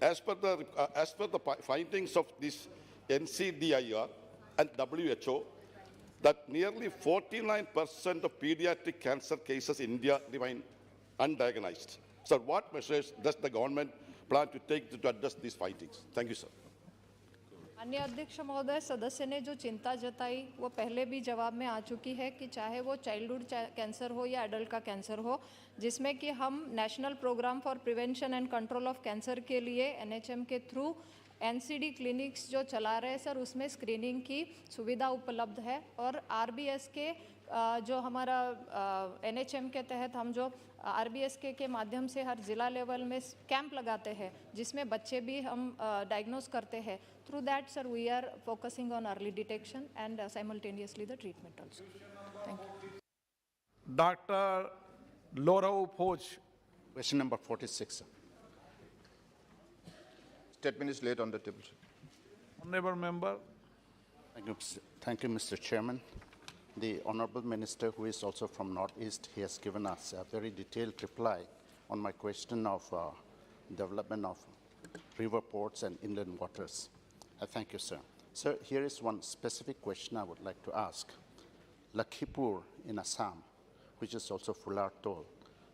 S20: As per the findings of this NCDIR and WHO, that nearly 49% of pediatric cancer cases in India remain undiagnosed. Sir, what measures does the government plan to take to address these findings? Thank you, sir.
S17: माननीय अध्यक्ष महोदय, सदस्य ने जो चिंता जताई वो पहले भी जवाब में आ चुकी है कि चाहे वो चाइल्डहुड कैंसर हो या एडल्ट का कैंसर हो, जिसमें कि हम National Programme for Prevention and Control of Cancer के लिए एनएचएम के थ्रू एनसीडी क्लिनिक्स जो चला रहे हैं सर, उसमें स्क्रीनिंग की सुविधा उपलब्ध है। और आरबीएस के जो हमारा एनएचएम के तहत हम जो आरबीएस के माध्यम से हर ज़िला लेवल में कैंप लगाते हैं, जिसमें बच्चे भी हम डायग्नोज करते हैं। Through that sir we are focusing on early detection and simultaneously the treatment also. Thank you.
S2: Doctor लोरव फोज।
S9: Question number 46. Statement is laid on the table.
S2: Honorable member.
S9: Thank you, Mr. Chairman. The Honorable Minister, who is also from Northeast, he has given us a very detailed reply on my question of development of river ports and inland waters. I thank you, sir. Sir, here is one specific question I would like to ask. Lakhipur in Assam, which is also Fular Toll,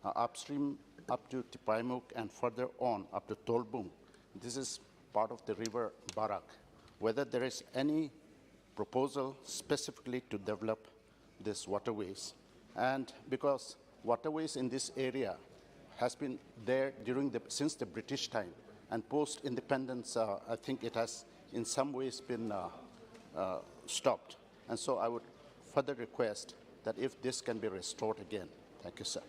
S9: upstream up to Tipaimuk and further on up to Tolbung, this is part of the river Barak. Whether there is any proposal specifically to develop these waterways, and because waterways in this area has been there since the British time, and post-independence, I think it has in some ways been stopped. And so I would further request that if this can be restored again. Thank you, sir.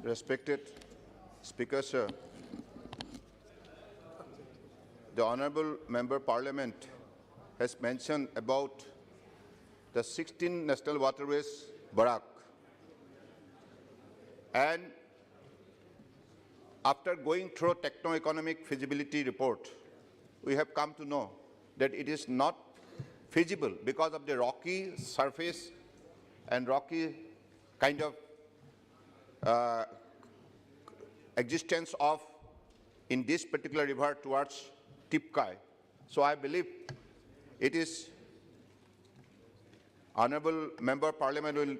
S11: Respected Speaker, sir, the Honourable Member Parliament has mentioned about the 16 national waterways Barak. And after going through techno-economic feasibility report, we have come to know that it is not feasible because of the rocky surface and rocky kind of existence of in this particular river towards Tipkai. So I believe it is Honourable Member Parliament will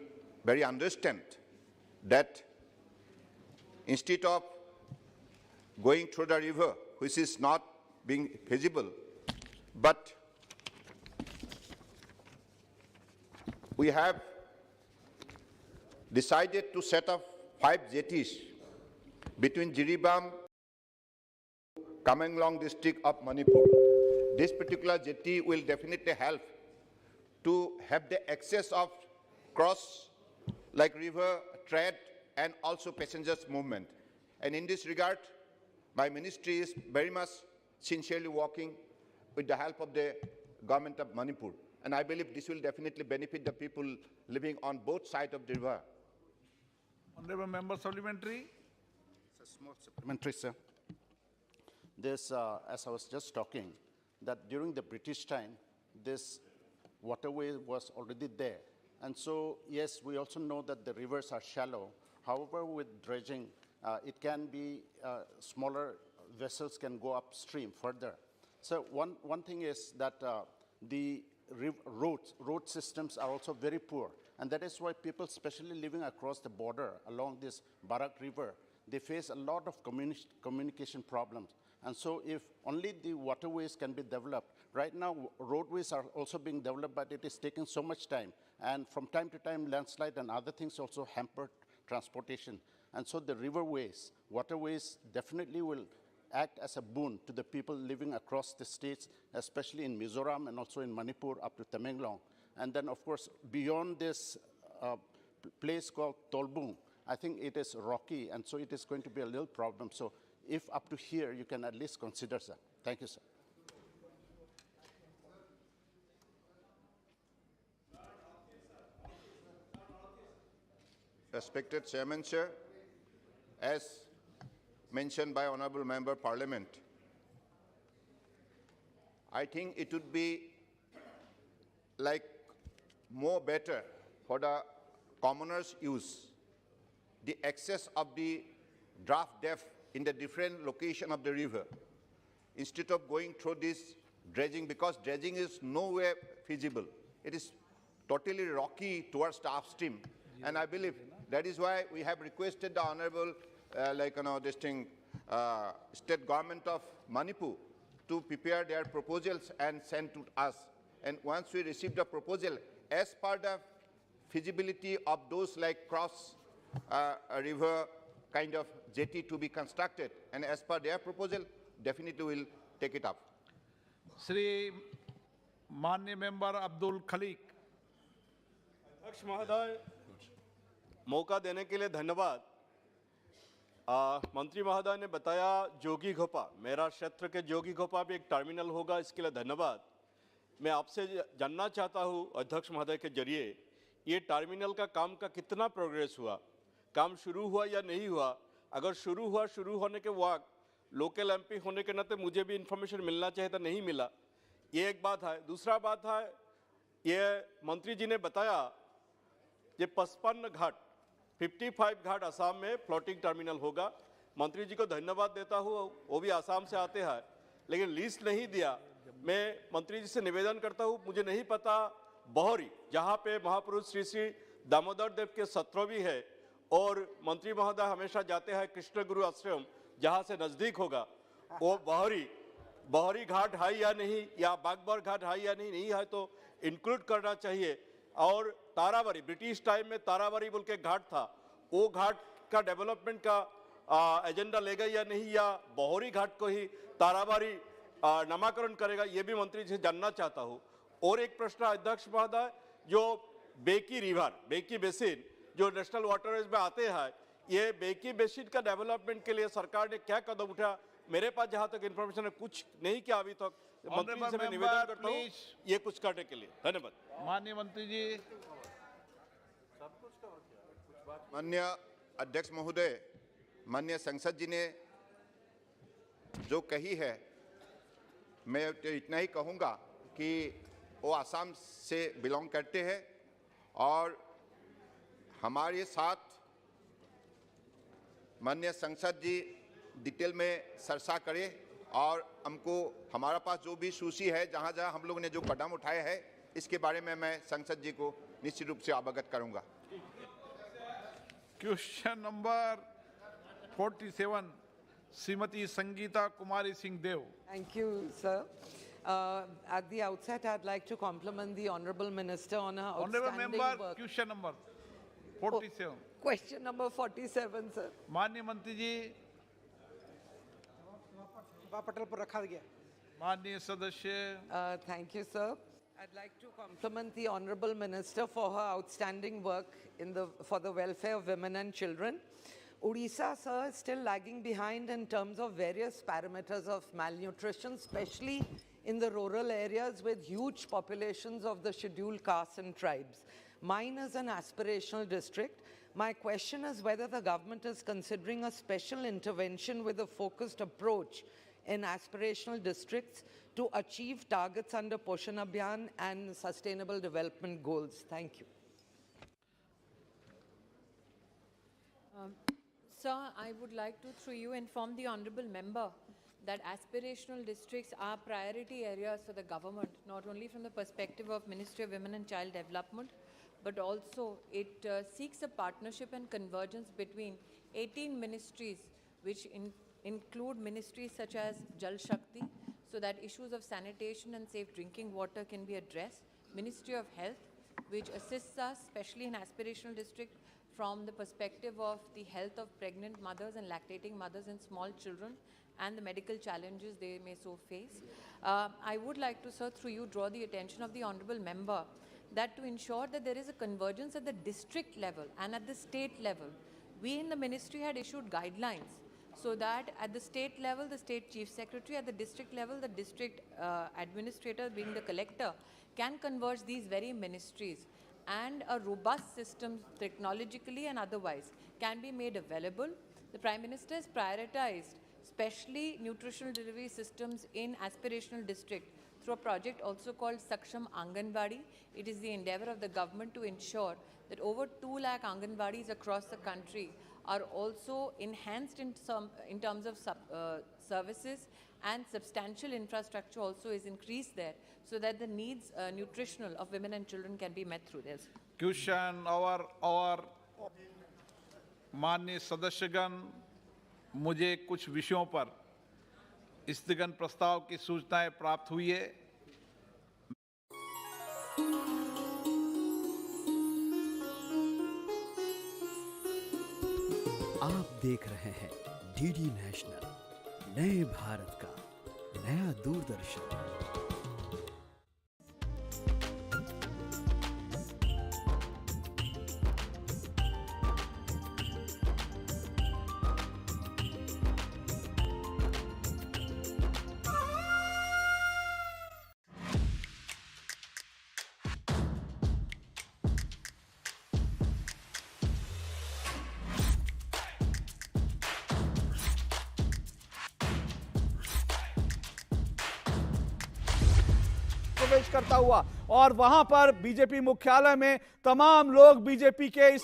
S11: very understand that instead of going through the river, which is not being feasible, but we have decided to set up 5 jetties between Jiribam, Tamenglong district of Manipur. This particular jetty will definitely help to have the access of cross like river trade and also passengers movement. And in this regard, my ministry is very much sincerely working with the help of the government of Manipur. And I believe this will definitely benefit the people living on both sides of the river.
S2: Honorable Member Supplementary.
S9: It's a small supplementary, sir. This, as I was just talking, that during the British time, this waterway was already there. And so, yes, we also know that the rivers are shallow. However, with dredging, it can be smaller vessels can go upstream further. So one thing is that the road systems are also very poor. And that is why people, especially living across the border along this Barak River, they face a lot of communication problems. And so if only the waterways can be developed, right now roadways are also being developed, but it is taking so much time. And from time to time, landslide and other things also hamper transportation. And so the riverways, waterways definitely will act as a boon to the people living across the states, especially in Mizoram and also in Manipur up to Tamenglong. And then, of course, beyond this place called Tolbung, I think it is rocky, and so it is going to be a little problem. So if up to here, you can at least consider that. Thank you, sir.
S11: Respected Chairman, sir, as mentioned by Honourable Member Parliament, I think it would be like more better for the commoners' use the access of the draft depth in the different location of the river instead of going through this dredging, because dredging is nowhere feasible. It is totally rocky towards the upstream. And I believe That is why we have requested the honorable, state government of Manipur to prepare their proposals and send to us. And once we receive the proposal, as per the feasibility of those like cross river kind of jetty to be constructed, and as per their proposal, definitely we'll take it up.
S2: Shri माननीय member Abdul Khaleeq.
S21: अध्यक्ष महोदय, मौका देने के लिए धन्यवाद। मंत्री महोदय ने बताया जोगी घोपा, मेरा क्षेत्र के जोगी घोपा भी एक टर्मिनल होगा, इसके लिए धन्यवाद। मैं आपसे जानना चाहता हूं अध्यक्ष महोदय के जरिए, ये टर्मिनल का काम का कितना प्रोग्रेस हुआ, काम शुरू हुआ या नहीं हुआ? अगर शुरू हुआ, शुरू होने के वक्त लोकल एमपी होने के नाते मुझे भी इंफॉर्मेशन मिलना चाहिए था, नहीं मिला। ये एक बात है। दूसरा बात है, ये मंत्री जी ने बताया ये 55 घाट 55 घाट असम में फ्लोटिंग टर्मिनल होगा। मंत्री जी को धन्यवाद देता हूँ, वो भी असम से आते हैं, लेकिन लिस्ट नहीं दिया। मैं मंत्री जी से निवेदन करता हूँ, मुझे नहीं पता बहरी जहाँ पे महापुरुष श्री श्री दामोदर देव के सत्रों भी है, और मंत्री महोदय हमेशा जाते हैं कृष्ण गुरु आश्रम जहाँ से नज़दीक होगा, वो बहरी घाट है या नहीं, या बागबर घाट है या नहीं, नहीं है तो इंक्लूड करना चाहिए। और ताराबारी, ब्रिटिश टाइम में ताराबारी बोल के घाट था, वो घाट का डेवलपमेंट का एजेंडा लेगा या नहीं, या बहरी घाट को ही ताराबारी नामकरण करेगा, ये भी मंत्री जी से जानना चाहता हूँ। और एक प्रश्न अध्यक्ष महोदय, जो बेकी रिवर, बेकी बेसिन जो नेशनल वाटरवेज में आते हैं, ये बेकी बेसिन का डेवलपमेंट के लिए सरकार ने क्या कदम उठाया? मेरे पास जहाँ तक इन्फॉर्मेशन है कुछ नहीं किया अभी तक। मंत्री जी से मैं निवेदन करता हूँ ये कुछ करने के लिए। धन्यवाद।
S2: माननीय मंत्री जी।
S11: माननीय अध्यक्ष महोदय, माननीय संसद जी ने जो कही है, मैं तो इतना ही कहूँगा कि वो आसाम से बिलोंग करते हैं और हमारे साथ माननीय संसद जी डिटेल में चर्चा करें, और हमको हमारा पास जो भी सूची है, जहाँ जहाँ हम लोगों ने जो कदम उठाए हैं, इसके बारे में मैं संसद जी को निश्चित रूप से अवगत करूँगा।
S2: Question number 47, Shrimati Sangeeta Kumari Singh Deo.
S22: Thank you, sir. At the outset, I'd like to compliment the Honourable Minister on her
S2: Honourable
S22: outstanding
S2: member,
S22: work.
S2: Question number 47।
S22: Question number 47, sir.
S2: माननीय मंत्री जी।
S22: पटल पर रखा गया।
S2: माननीय सदस्य।
S22: Thank you, sir. I'd like to compliment the Honourable Minister for her outstanding work for the welfare of women and children. Odisha, sir, is still lagging behind in terms of various parameters of malnutrition, especially in the rural areas with huge populations of the scheduled castes and tribes. Mine is an aspirational district. My question is whether the government is considering a special intervention with a focused approach in aspirational districts to achieve targets under Poshan Abhiyan and Sustainable Development Goals. Thank you.
S17: Sir, I would like to, through you, inform the honourable member that aspirational districts are priority areas for the government, not only from the perspective of Ministry of Women and Child Development, but also it seeks a partnership and convergence between 18 ministries, which include ministries such as Jal Shakti, so that issues of sanitation and safe drinking water can be addressed. Ministry of Health, which assists us, especially in aspirational district, from the perspective of the health of pregnant mothers and lactating mothers and small children and the medical challenges they may so face. I would like to, sir, through you, draw the attention of the honourable member that to ensure that there is a convergence at the district level and at the state level, we in the ministry had issued guidelines so that at the state level, the state chief secretary, at the district level, the district administrator, being the collector, can converge these very ministries, and a robust system technologically and otherwise can be made available. The Prime Minister has prioritized especially nutritional delivery systems in aspirational district through a project also called Saksham Anganwadi. It is the endeavor of the government to ensure that over 2 lakh Anganwadis across the country are also enhanced in terms of services, and substantial infrastructure also is increased there so that the needs nutritional of women and children can be met through this.
S2: Question our माननीय सदस्यगण, मुझे कुछ विषयों पर स्थगन प्रस्ताव की सूचनाएं प्राप्त हुई है।
S1: आप देख रहे हैं डीडी नेशनल, नए भारत का नया दूरदर्शन।
S3: प्रवेश करता हुआ और वहां पर बीजेपी मुख्यालय में तमाम लोग बीजेपी के इस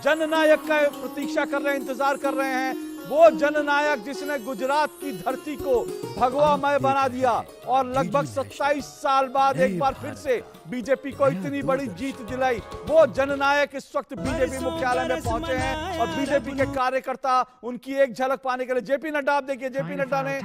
S3: जननायक का प्रतीक्षा कर रहे हैं, इंतजार कर रहे हैं। वो जननायक जिसने गुजरात की धरती को भगवामय बना दिया और लगभग 27 साल बाद एक बार फिर से बीजेपी को इतनी बड़ी जीत दिलाई। वो जननायक इस वक्त बीजेपी मुख्यालय में पहुंचे हैं और बीजेपी के कार्यकर्ता उनकी एक झलक पाने के लिए जेपी नड्डा, आप देखिए जेपी नड्डा ने,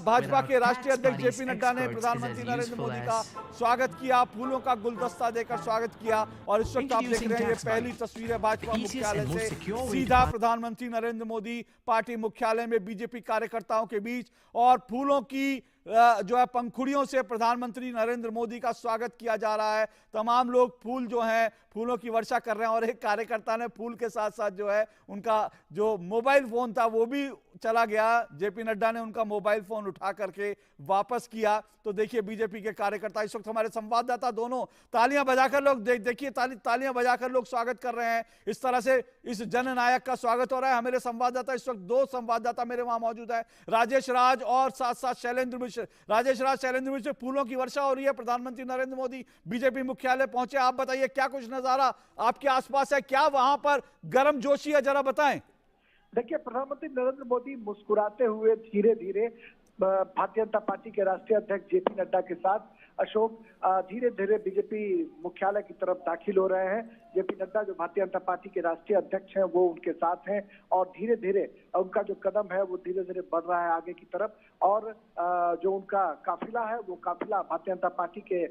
S3: भाजपा के राष्ट्रीय अध्यक्ष जेपी नड्डा ने प्रधानमंत्री नरेंद्र मोदी का स्वागत किया, फूलों का गुलदस्ता देकर स्वागत किया। और इस वक्त आप देख रहे हैं ये पहली तस्वीर है भाजपा मुख्यालय से सीधा प्रधानमंत्री नरेंद्र मोदी पार्टी मुख्यालय में बीजेपी कार्यकर्ताओं के बीच, और फूलों की जो है पंखुड़ियों से प्रधानमंत्री नरेंद्र मोदी का स्वागत किया जा रहा है। तमाम लोग फूल जो हैं, फूलों की वर्षा कर रहे हैं और एक कार्यकर्ता ने फूल के साथ साथ जो है उनका जो मोबाइल फोन था वो भी चला गया। जेपी नड्डा ने उनका मोबाइल फोन उठा करके वापस किया। तो देखिए बीजेपी के कार्यकर्ता, इस वक्त हमारे संवाददाता दोनों तालियां बजाकर लोग देखिए तालियां बजाकर लोग स्वागत कर रहे हैं। इस तरह से इस जननायक का स्वागत हो रहा है। हमारे संवाददाता, इस वक्त दो संवाददाता मेरे वहां मौजूद है, राजेश राज और साथ साथ शैलेंद्र मिश्र। राजेश राज, शैलेंद्र मिश्र, फूलों की वर्षा हो रही है, प्रधानमंत्री नरेंद्र मोदी बीजेपी मुख्यालय पहुंचे। आप बताइए क्या कुछ नजारा आपके आसपास है, क्या वहां पर गर्म जोशी है, जरा बताएं।
S23: देखिए, प्रधानमंत्री नरेंद्र मोदी मुस्कुराते हुए धीरे धीरे भारतीय जनता पार्टी के राष्ट्रीय अध्यक्ष जेपी नड्डा के साथ अशोक धीरे धीरे बीजेपी मुख्यालय की तरफ दाखिल हो रहे हैं। जेपी नड्डा जो भारतीय जनता पार्टी के राष्ट्रीय अध्यक्ष हैं वो उनके साथ हैं और धीरे धीरे उनका जो कदम है वो धीरे धीरे बढ़ रहा है आगे की तरफ। और जो उनका काफिला है वो काफिला भारतीय जनता पार्टी के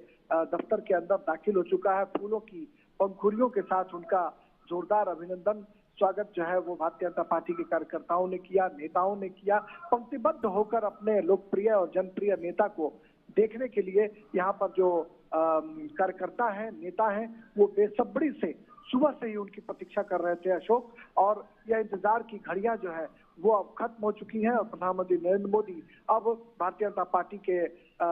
S23: दफ्तर के अंदर दाखिल हो चुका है। फूलों की पंखुड़ियों के साथ उनका जोरदार अभिनंदन स्वागत जो है वो भारतीय जनता पार्टी के कार्यकर्ताओं ने किया, नेताओं ने किया। पंक्तिबद्ध होकर अपने लोकप्रिय और जनप्रिय नेता को देखने के लिए यहाँ पर जो कार्यकर्ता हैं, नेता हैं, वो बेसब्री से सुबह से ही उनकी प्रतीक्षा कर रहे थे अशोक। और यह इंतजार की घड़ियां जो है वो अब खत्म हो चुकी हैं और प्रधानमंत्री नरेंद्र मोदी अब भारतीय जनता पार्टी के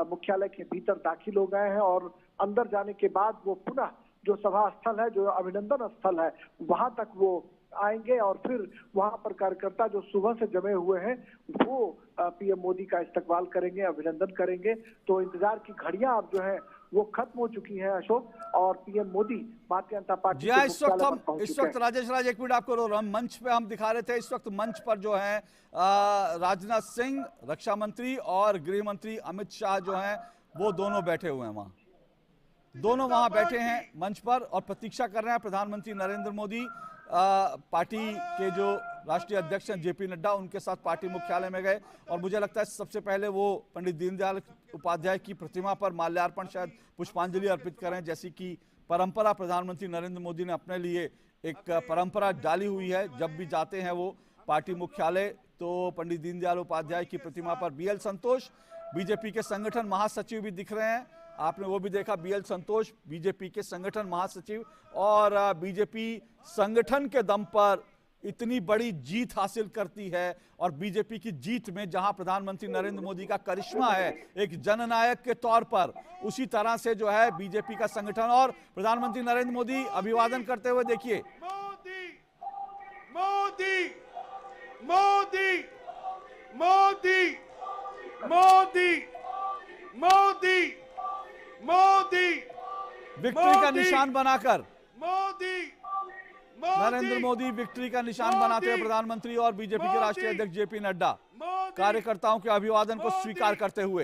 S23: मुख्यालय के भीतर दाखिल हो गए हैं और अंदर जाने के बाद वो पुनः जो सभा स्थल है, जो अभिनंदन स्थल है, वहां तक वो आएंगे और फिर वहां पर कार्यकर्ता जो सुबह से जमे हुए हैं वो पीएम मोदी का इस्तकबाल करेंगे, अभिनंदन करेंगे। तो इंतजार की घड़ियां अब जो है वो खत्म हो चुकी हैं अशोक, और पीएम मोदी भारतीय जनता पार्टी के मुख्यालय पर पहुंच
S3: इस
S23: चुके
S3: वक्त
S23: हैं।
S3: राजेश राज, एक मिनट आपको मंच पे हम दिखा रहे थे। इस वक्त मंच पर जो है राजनाथ सिंह, रक्षा मंत्री और गृह मंत्री अमित शाह जो हैं वो दोनों बैठे हुए हैं, वहां दोनों वहां बैठे हैं मंच पर और प्रतीक्षा कर रहे हैं प्रधानमंत्री नरेंद्र मोदी। पार्टी के जो राष्ट्रीय अध्यक्ष हैं जेपी नड्डा, उनके साथ पार्टी मुख्यालय में गए और मुझे लगता है सबसे पहले वो पंडित दीनदयाल उपाध्याय की प्रतिमा पर माल्यार्पण, शायद पुष्पांजलि अर्पित करें, जैसी कि परंपरा प्रधानमंत्री नरेंद्र मोदी ने अपने लिए एक परंपरा डाली हुई है। जब भी जाते हैं वो पार्टी मुख्यालय तो पंडित दीनदयाल उपाध्याय की प्रतिमा पर बीएल संतोष, बीजेपी के संगठन महासचिव भी दिख रहे हैं, आपने वो भी देखा, बीएल संतोष बीजेपी के संगठन महासचिव। और बीजेपी संगठन के दम पर इतनी बड़ी जीत हासिल करती है और बीजेपी की जीत में जहां प्रधानमंत्री नरेंद्र मोदी का करिश्मा है एक जननायक के तौर पर, उसी तरह से जो है बीजेपी का संगठन और प्रधानमंत्री नरेंद्र मोदी अभिवादन करते हुए देखिए।
S24: मोदी मोदी मोदी मोदी मोदी मोदी मोदी
S3: विक्ट्री का निशान बनाकर
S24: मोदी
S3: नरेंद्र मोदी विक्ट्री का निशान बनाते हुए प्रधानमंत्री और बीजेपी के राष्ट्रीय अध्यक्ष जेपी नड्डा कार्यकर्ताओं के अभिवादन को स्वीकार करते हुए।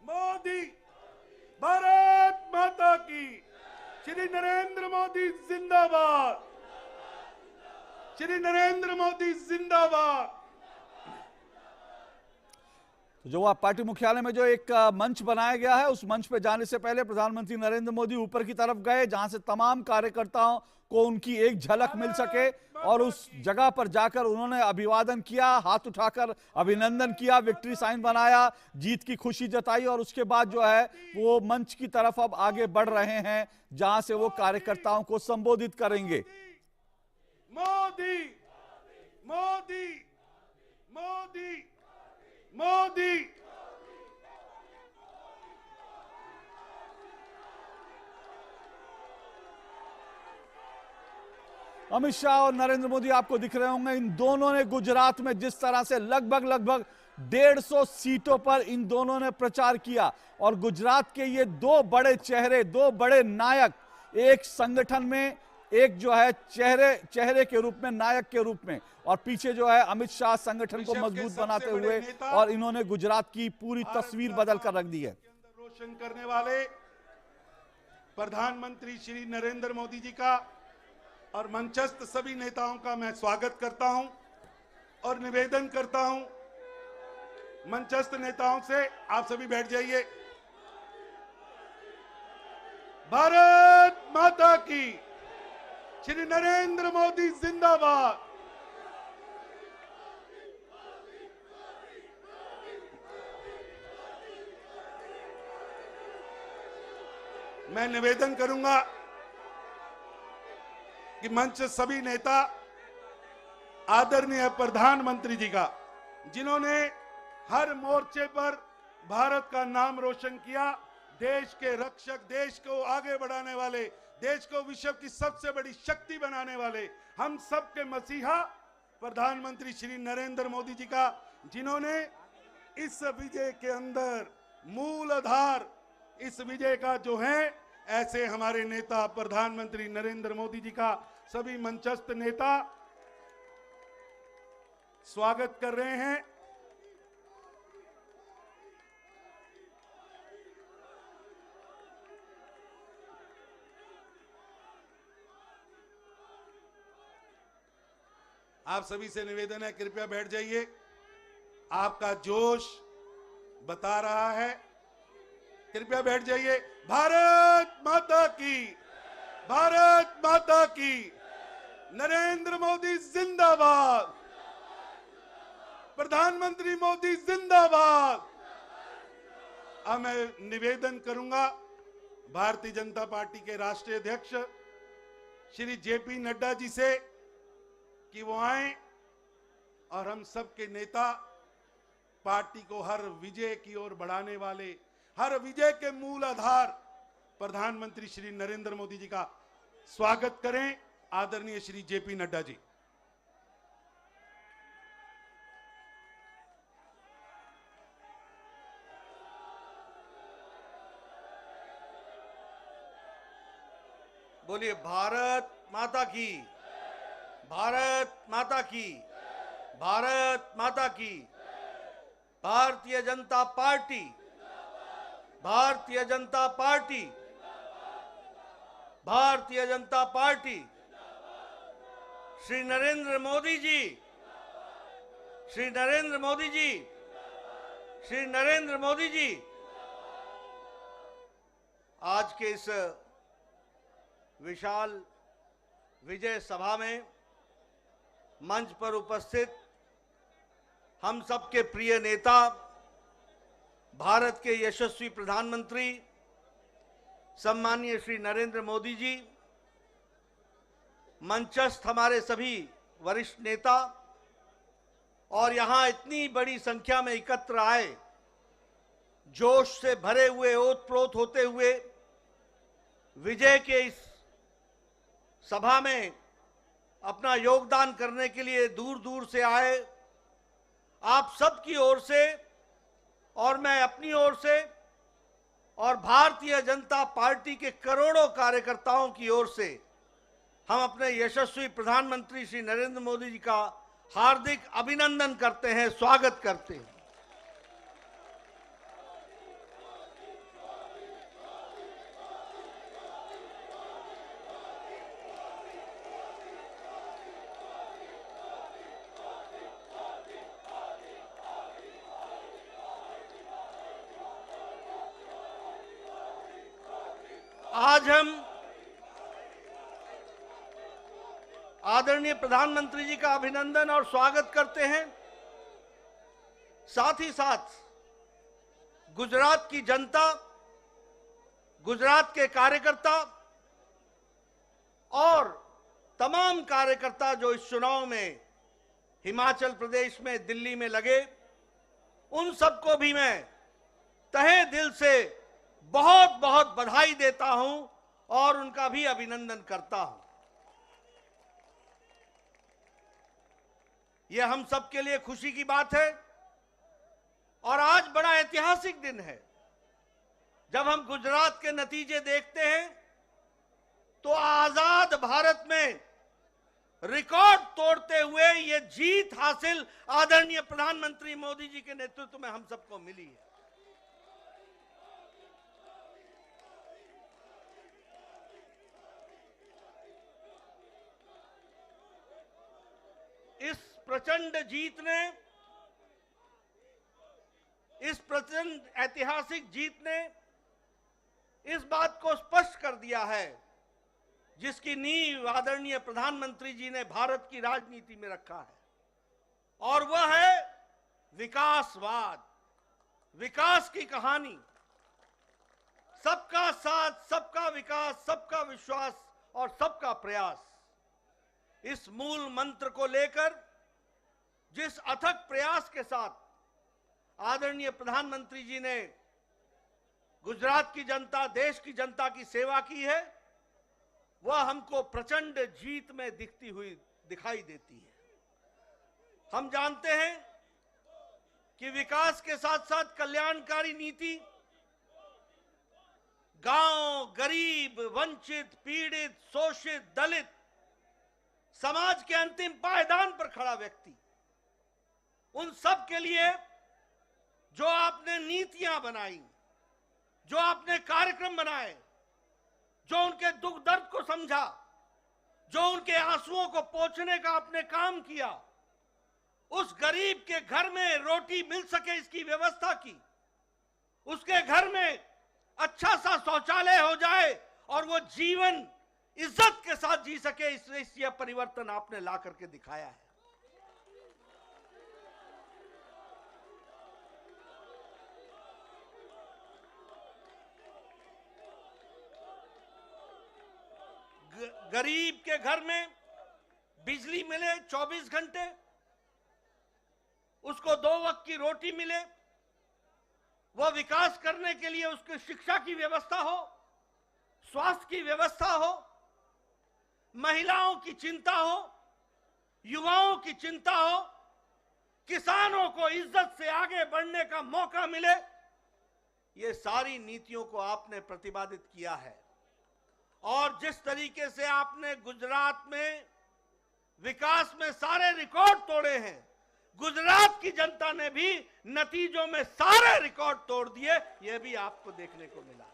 S24: मोदी, भारत माता की, श्री नरेंद्र मोदी जिंदाबाद, श्री नरेंद्र मोदी जिंदाबाद।
S3: तो जो वह पार्टी मुख्यालय में जो एक मंच बनाया गया है, उस मंच पे जाने से पहले प्रधानमंत्री नरेंद्र मोदी ऊपर की तरफ गए, जहां से तमाम कार्यकर्ताओं को उनकी एक झलक मिल सके, और उस जगह पर जाकर उन्होंने अभिवादन किया, हाथ उठाकर अभिनंदन किया, विक्ट्री साइन बनाया, जीत की खुशी जताई, और उसके बाद जो है वो मंच की तरफ अब आगे बढ़ रहे हैं, जहां से वो कार्यकर्ताओं को संबोधित करेंगे।
S24: मोदी मोदी मोदी मोदी।
S3: अमित शाह और नरेंद्र मोदी आपको दिख रहे होंगे, इन दोनों ने गुजरात में जिस तरह से लगभग 150 सीटों पर इन दोनों ने प्रचार किया, और गुजरात के ये दो बड़े चेहरे, दो बड़े नायक, एक संगठन में, एक जो है चेहरे के रूप में, नायक के रूप में, और पीछे जो है अमित शाह संगठन को मजबूत बनाते हुए, और इन्होंने गुजरात की पूरी तस्वीर बदल कर रख दी है।
S24: रोशन करने वाले प्रधानमंत्री श्री नरेंद्र मोदी जी का और मंचस्थ सभी नेताओं का मैं स्वागत करता हूं और निवेदन करता हूं मंचस्थ नेताओं से, आप सभी बैठ जाइए। भारत माता की, श्री नरेंद्र मोदी जिंदाबाद। मैं निवेदन करूंगा कि मंच सभी नेता आदरणीय प्रधानमंत्री जी का, जिन्होंने हर मोर्चे पर भारत का नाम रोशन किया, देश के रक्षक, देश को आगे बढ़ाने वाले, देश को विश्व की सबसे बड़ी शक्ति बनाने वाले, हम सब के मसीहा प्रधानमंत्री श्री नरेंद्र मोदी जी का, जिन्होंने इस विजय के अंदर मूल आधार, इस विजय का जो है, ऐसे हमारे नेता प्रधानमंत्री नरेंद्र मोदी जी का सभी मंचस्थ नेता स्वागत कर रहे हैं। आप सभी से निवेदन है, कृपया बैठ जाइए। आपका जोश बता रहा है, कृपया बैठ जाइए। भारत माता की, भारत माता की, नरेंद्र मोदी जिंदाबाद, प्रधानमंत्री मोदी जिंदाबाद। अब मैं निवेदन करूंगा भारतीय जनता पार्टी के राष्ट्रीय अध्यक्ष श्री जेपी नड्डा जी से कि वो आए और हम सब के नेता पार्टी को हर विजय की ओर बढ़ाने वाले, हर विजय के मूल आधार प्रधानमंत्री श्री नरेंद्र मोदी जी का स्वागत करें। आदरणीय श्री जेपी नड्डा जी।
S4: बोलिए भारत माता की, भारत माता की, भारत माता की। Bharatiya Janata party, Bharatiya Janata party, Bharatiya Janata party. Shri Narendra Modi ji, Shri Narendra Modi ji, Shri Narendra Modi ji. आज के इस विशाल विजय सभा में मंच पर उपस्थित हम सबके प्रिय नेता, भारत के यशस्वी प्रधानमंत्री सम्माननीय श्री नरेंद्र मोदी जी, मंचस्थ हमारे सभी वरिष्ठ नेता और यहां इतनी बड़ी संख्या में एकत्र आए, जोश से भरे हुए, ओतप्रोत होते हुए विजय के इस सभा में अपना योगदान करने के लिए दूर दूर से आए, आप सबकी ओर से और मैं अपनी ओर से और भारतीय जनता पार्टी के करोड़ों कार्यकर्ताओं की ओर से हम अपने यशस्वी प्रधानमंत्री श्री नरेंद्र मोदी जी का हार्दिक अभिनंदन करते हैं, स्वागत करते हैं। आज हम आदरणीय प्रधानमंत्री जी का अभिनंदन और स्वागत करते हैं। साथ ही साथ गुजरात की जनता, गुजरात के कार्यकर्ता और तमाम कार्यकर्ता जो इस चुनाव में हिमाचल प्रदेश में, दिल्ली में लगे, उन सबको भी मैं तहे दिल से बहुत बहुत बधाई देता हूं और उनका भी अभिनंदन करता हूं। यह हम सब के लिए खुशी की बात है और आज बड़ा ऐतिहासिक दिन है। जब हम गुजरात के नतीजे देखते हैं तो आजाद भारत में रिकॉर्ड तोड़ते हुए ये जीत हासिल आदरणीय प्रधानमंत्री मोदी जी के नेतृत्व में हम सबको मिली है। इस प्रचंड ऐतिहासिक जीत ने इस बात को स्पष्ट कर दिया है जिसकी नींव आदरणीय प्रधानमंत्री जी ने भारत की राजनीति में रखा है, और वह है विकासवाद, विकास की कहानी। सबका साथ, सबका विकास, सबका विश्वास और सबका प्रयास, इस मूल मंत्र को लेकर जिस अथक प्रयास के साथ आदरणीय प्रधानमंत्री जी ने गुजरात की जनता, देश की जनता की सेवा की है, वह हमको प्रचंड जीत में दिखाई देती है। हम जानते हैं कि विकास के साथ साथ कल्याणकारी नीति गांव, गरीब, वंचित, पीड़ित, शोषित, दलित, समाज के अंतिम पायदान पर खड़ा व्यक्ति, उन सब के लिए जो आपने नीतियां बनाई, जो आपने कार्यक्रम बनाए, जो उनके दुख दर्द को समझा, जो उनके आंसुओं को पोंछने का आपने काम किया, उस गरीब के घर में रोटी मिल सके इसकी व्यवस्था की, उसके घर में अच्छा सा शौचालय हो जाए और वो जीवन इज्जत के साथ जी सके, इस यह परिवर्तन आपने ला करके दिखाया है। गरीब के घर में बिजली मिले 24 घंटे, उसको 2 वक्त की रोटी मिले, वह विकास करने के लिए उसकी शिक्षा की व्यवस्था हो, स्वास्थ्य की व्यवस्था हो, महिलाओं की चिंता हो, युवाओं की चिंता हो, किसानों को इज्जत से आगे बढ़ने का मौका मिले, ये सारी नीतियों को आपने प्रतिपादित किया है। और जिस तरीके से आपने गुजरात में विकास में सारे रिकॉर्ड तोड़े हैं, गुजरात की जनता ने भी नतीजों में सारे रिकॉर्ड तोड़ दिए, यह भी आपको देखने को मिला।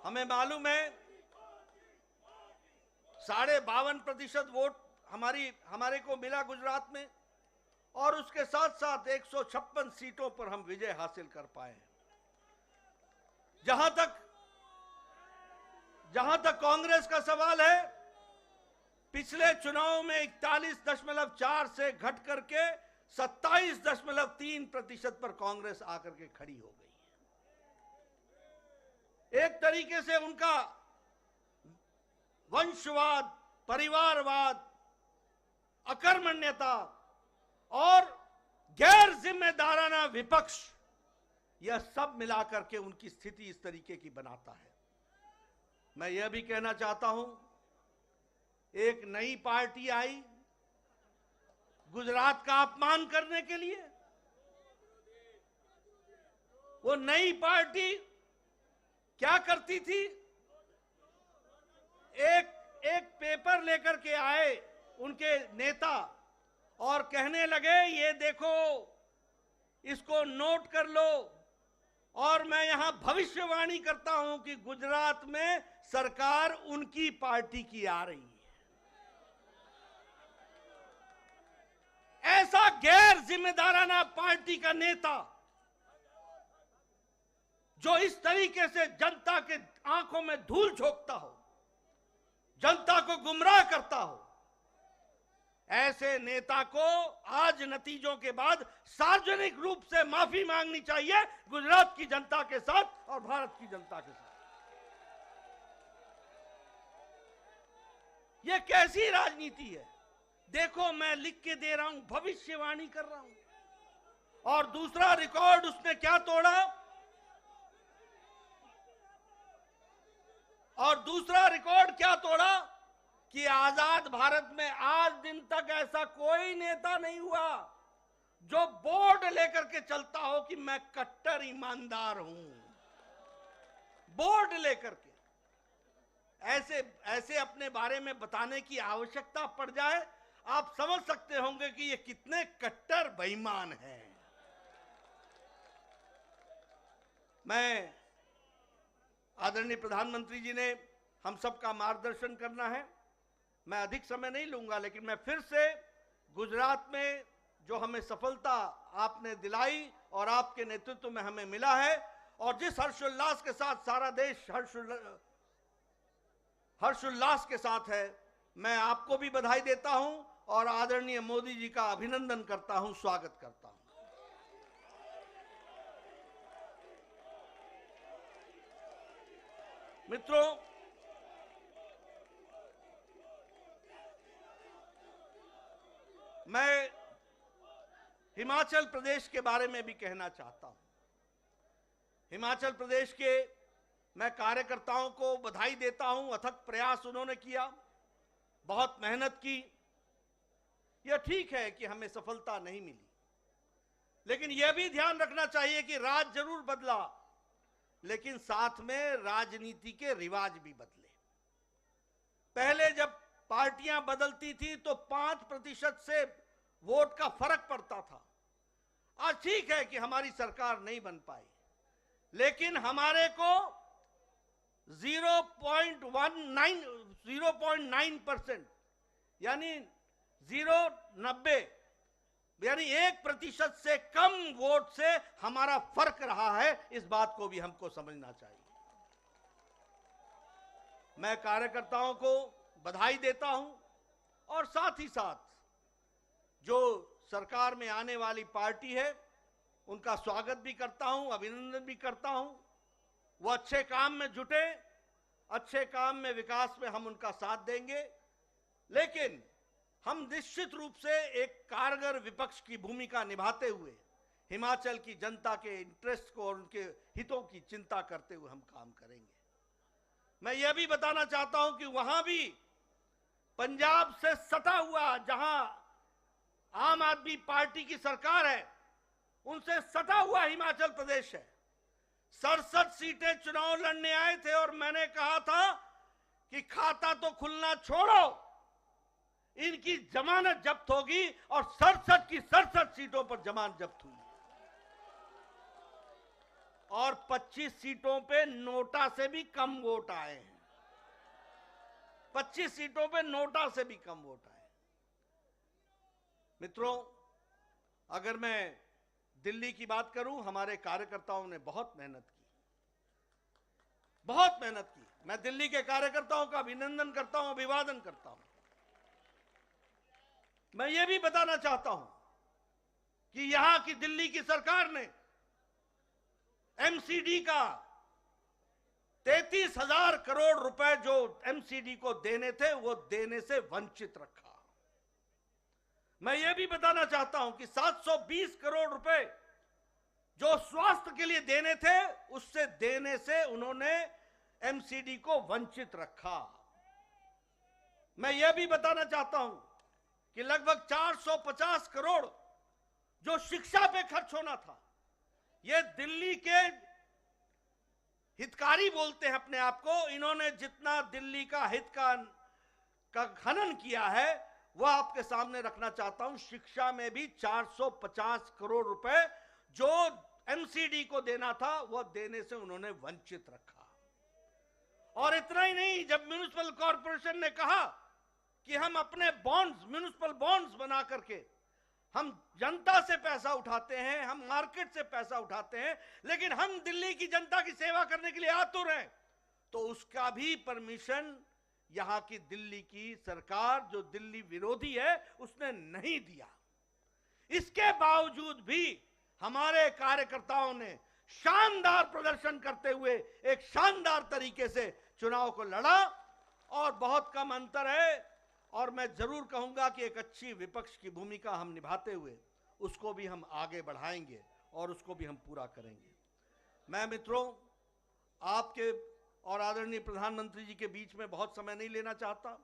S4: हमें मालूम है 52.5% वोट हमारे को मिला गुजरात में, और उसके साथ साथ 156 सीटों पर हम विजय हासिल कर पाए। जहां तक कांग्रेस का सवाल है, पिछले चुनाव में 41.4 से घट करके 27.3% पर कांग्रेस आकर के खड़ी हो गई है। एक तरीके से उनका वंशवाद, परिवारवाद, अकर्मण्यता और गैर जिम्मेदाराना विपक्ष, यह सब मिलाकर के उनकी स्थिति इस तरीके की बनाता है। मैं यह भी कहना चाहता हूं, एक नई पार्टी आई गुजरात का अपमान करने के लिए। वो नई पार्टी क्या करती थी? एक पेपर लेकर के आए उनके नेता और कहने लगे, ये देखो, इसको नोट कर लो, और मैं यहां भविष्यवाणी करता हूं कि गुजरात में सरकार उनकी पार्टी की आ रही है। ऐसा गैर जिम्मेदाराना पार्टी का नेता जो इस तरीके से जनता के आंखों में धूल झोंकता हो, जनता को गुमराह करता हो, ऐसे नेता को आज नतीजों के बाद सार्वजनिक रूप से माफी मांगनी चाहिए गुजरात की जनता के साथ और भारत की जनता के साथ। यह कैसी राजनीति है? देखो, मैं लिख के दे रहा हूं, भविष्यवाणी कर रहा हूं। और दूसरा रिकॉर्ड उसने क्या तोड़ा? और दूसरा रिकॉर्ड क्या तोड़ा कि आजाद भारत में आज दिन तक ऐसा कोई नेता नहीं हुआ जो बोर्ड लेकर के चलता हो कि मैं कट्टर ईमानदार हूं। बोर्ड लेकर के ऐसे अपने बारे में बताने की आवश्यकता पड़ जाए, आप समझ सकते होंगे कि ये कितने कट्टर बेईमान हैं। मैं आदरणीय प्रधानमंत्री जी ने हम सबका मार्गदर्शन करना है, मैं अधिक समय नहीं लूंगा, लेकिन मैं फिर से गुजरात में जो हमें सफलता आपने दिलाई और आपके नेतृत्व में हमें मिला है, और जिस हर्षोल्लास के साथ सारा देश हर्षोल्लास के साथ है, मैं आपको भी बधाई देता हूं और आदरणीय मोदी जी का अभिनंदन करता हूं, स्वागत करता हूं। मित्रों, मैं हिमाचल प्रदेश के बारे में भी कहना चाहता हूं। हिमाचल प्रदेश के मैं कार्यकर्ताओं को बधाई देता हूं, अथक प्रयास उन्होंने किया, बहुत मेहनत की। यह ठीक है कि हमें सफलता नहीं मिली, लेकिन यह भी ध्यान रखना चाहिए कि राज जरूर बदला, लेकिन साथ में राजनीति के रिवाज भी बदले। पहले जब पार्टियां बदलती थी तो 5% से वोट का फर्क पड़ता था। आज ठीक है कि हमारी सरकार नहीं बन पाई, लेकिन हमारे को 0.9% यानी 0.90 यानी 1% से कम वोट से हमारा फर्क रहा है। इस बात को भी हमको समझना चाहिए। मैं कार्यकर्ताओं को बधाई देता हूं और साथ ही साथ जो सरकार में आने वाली पार्टी है उनका स्वागत भी करता हूं, अभिनंदन भी करता हूं। वो अच्छे काम में जुटे, अच्छे काम में, विकास में हम उनका साथ देंगे, लेकिन हम निश्चित रूप से एक कारगर विपक्ष की भूमिका निभाते हुए हिमाचल की जनता के इंटरेस्ट को और उनके हितों की चिंता करते हुए हम काम करेंगे। मैं यह भी बताना चाहता हूं कि वहां भी पंजाब से सटा हुआ, जहां आम आदमी पार्टी की सरकार है, उनसे सटा हुआ हिमाचल प्रदेश है। 67 सीटें चुनाव लड़ने आए थे और मैंने कहा था कि खाता तो खुलना छोड़ो, इनकी जमानत जब्त होगी, और 67 की 67 सीटों पर जमानत जब्त हुई और 25 सीटों पे नोटा से भी कम वोट आए हैं। 25 सीटों पे नोटा से भी कम वोट आए। मित्रों, अगर मैं दिल्ली की बात करूं, हमारे कार्यकर्ताओं ने बहुत मेहनत की, बहुत मेहनत की। मैं दिल्ली के कार्यकर्ताओं का अभिनंदन करता हूं, अभिवादन करता हूं। मैं ये भी बताना चाहता हूं कि यहां की दिल्ली की सरकार ने एमसीडी का 33,000 करोड़ रुपए जो एमसीडी को देने थे, वो देने से वंचित रखा। मैं ये भी बताना चाहता हूं कि 720 करोड़ रुपए जो स्वास्थ्य के लिए देने थे, उससे देने से उन्होंने एमसीडी को वंचित रखा। मैं यह भी बताना चाहता हूं कि लगभग 450 करोड़ जो शिक्षा पे खर्च होना था, ये दिल्ली के हितकारी बोलते हैं अपने आप को, इन्होंने जितना दिल्ली का हित का खनन किया है, वह आपके सामने रखना चाहता हूं। शिक्षा में भी 450 करोड़ रुपए जो एमसीडी को देना था, वह देने से उन्होंने वंचित रखा। और इतना ही नहीं, जब म्युनिसिपल कॉर्पोरेशन ने कहा कि हम अपने बॉन्ड्स, म्युनिसिपल बॉन्ड्स बना करके हम जनता से पैसा उठाते हैं, हम मार्केट से पैसा उठाते हैं, लेकिन हम दिल्ली की जनता की सेवा करने के लिए आतुर हैं, तो उसका भी परमिशन यहां की दिल्ली की सरकार, जो दिल्ली विरोधी है, उसने नहीं दिया। इसके बावजूद भी हमारे कार्यकर्ताओं ने शानदार प्रदर्शन करते हुए एक शानदार तरीके से चुनाव को लड़ा और बहुत कम अंतर है। और मैं जरूर कहूंगा कि एक अच्छी विपक्ष की भूमिका हम निभाते हुए उसको भी हम आगे बढ़ाएंगे और उसको भी हम पूरा करेंगे। मैं मित्रों, आपके और आदरणीय प्रधानमंत्री जी के बीच में बहुत समय नहीं लेना चाहता।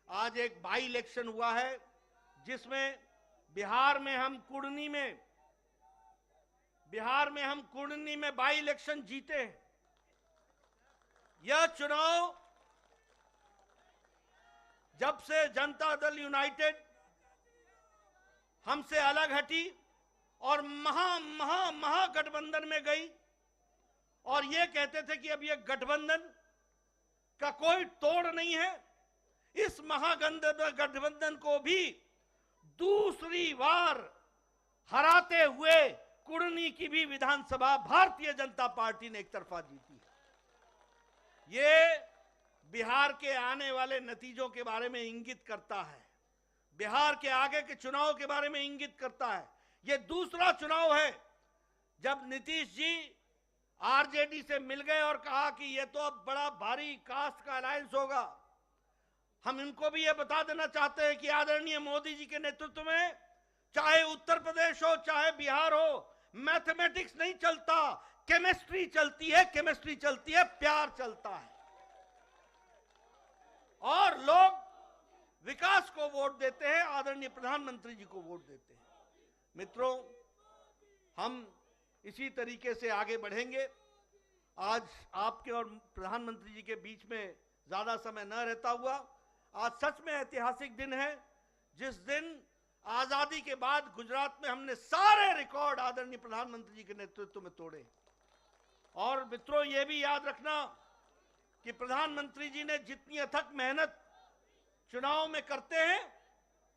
S4: आज एक बाई इलेक्शन हुआ है जिसमें बिहार में हम कुर्नी में बाई इलेक्शन जीते हैं। यह चुनाव जब से जनता दल यूनाइटेड हमसे अलग हटी और महागठबंधन में गई और ये कहते थे कि अब ये गठबंधन का कोई तोड़ नहीं है, इस महागठबंधन को भी दूसरी बार हराते हुए कुर्नी की भी विधानसभा भारतीय जनता पार्टी ने एक तरफा जीती है। ये बिहार के आने वाले नतीजों के बारे में इंगित करता है, बिहार के आगे के चुनाव के बारे में इंगित करता है। ये दूसरा चुनाव है जब नीतीश जी आरजेडी से मिल गए और कहा कि ये तो अब बड़ा भारी कास्ट का अलायंस होगा। हम इनको भी ये बता देना चाहते हैं कि आदरणीय मोदी जी के नेतृत्व में चाहे उत्तर प्रदेश हो चाहे बिहार हो, मैथमेटिक्स नहीं चलता, केमिस्ट्री चलती है, प्यार चलता है। और लोग विकास को वोट देते हैं, आदरणीय प्रधानमंत्री जी को वोट देते हैं। मित्रों, हम इसी तरीके से आगे बढ़ेंगे। आज आपके और प्रधानमंत्री जी के बीच में ज्यादा समय न रहता हुआ, आज सच में ऐतिहासिक दिन है जिस दिन आजादी के बाद गुजरात में हमने सारे रिकॉर्ड आदरणीय प्रधानमंत्री जी के नेतृत्व में तोड़े। और मित्रों, ये भी याद रखना कि प्रधानमंत्री जी ने जितनी अथक मेहनत चुनाव में करते हैं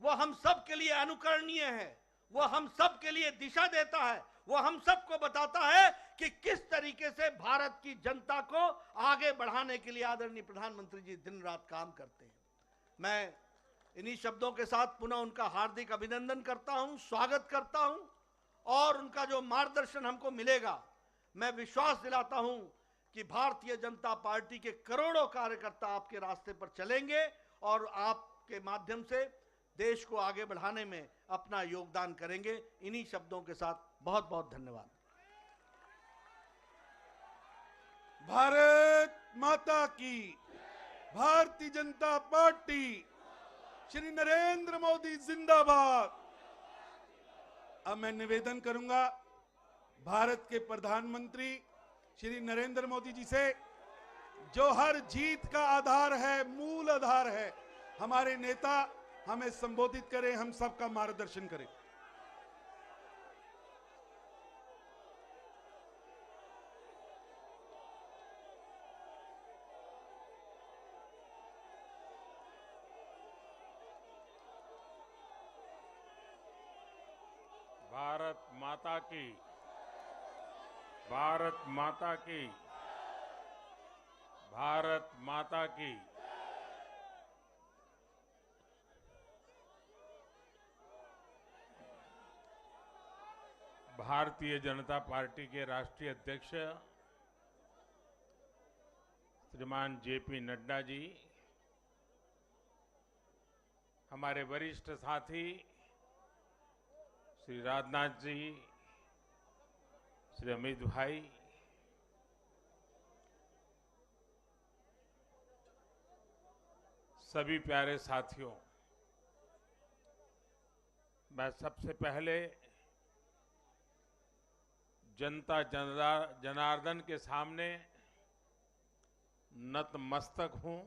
S4: वो हम सब के लिए अनुकरणीय है, वो हम सब के लिए दिशा देता है, वो हम सबको बताता है कि किस तरीके से भारत की जनता को आगे बढ़ाने के लिए आदरणीय प्रधानमंत्री जी दिन रात काम करते हैं। मैं इन्हीं शब्दों के साथ पुनः उनका हार्दिक अभिनंदन करता हूं, स्वागत करता हूं और उनका जो मार्गदर्शन हमको मिलेगा, मैं विश्वास दिलाता हूं कि भारतीय जनता पार्टी के करोड़ों कार्यकर्ता आपके रास्ते पर चलेंगे और आपके माध्यम से देश को आगे बढ़ाने में अपना योगदान करेंगे। इन्हीं शब्दों के साथ बहुत बहुत धन्यवाद।
S24: भारत माता की, भारतीय जनता पार्टी, श्री नरेंद्र मोदी जिंदाबाद। अब मैं निवेदन करूंगा भारत के प्रधानमंत्री श्री नरेंद्र मोदी जी से, जो हर जीत का आधार है, मूल आधार है, हमारे नेता हमें संबोधित करें, हम सबका मार्गदर्शन करें।
S5: भारत माता की, भारत माता की, भारत माता की। भारतीय जनता पार्टी के राष्ट्रीय अध्यक्ष श्रीमान जेपी नड्डा जी, हमारे वरिष्ठ साथी श्री राजनाथ जी, श्री अमित भाई, सभी प्यारे साथियों, मैं सबसे पहले जनता जनार्दन के सामने नतमस्तक हूं।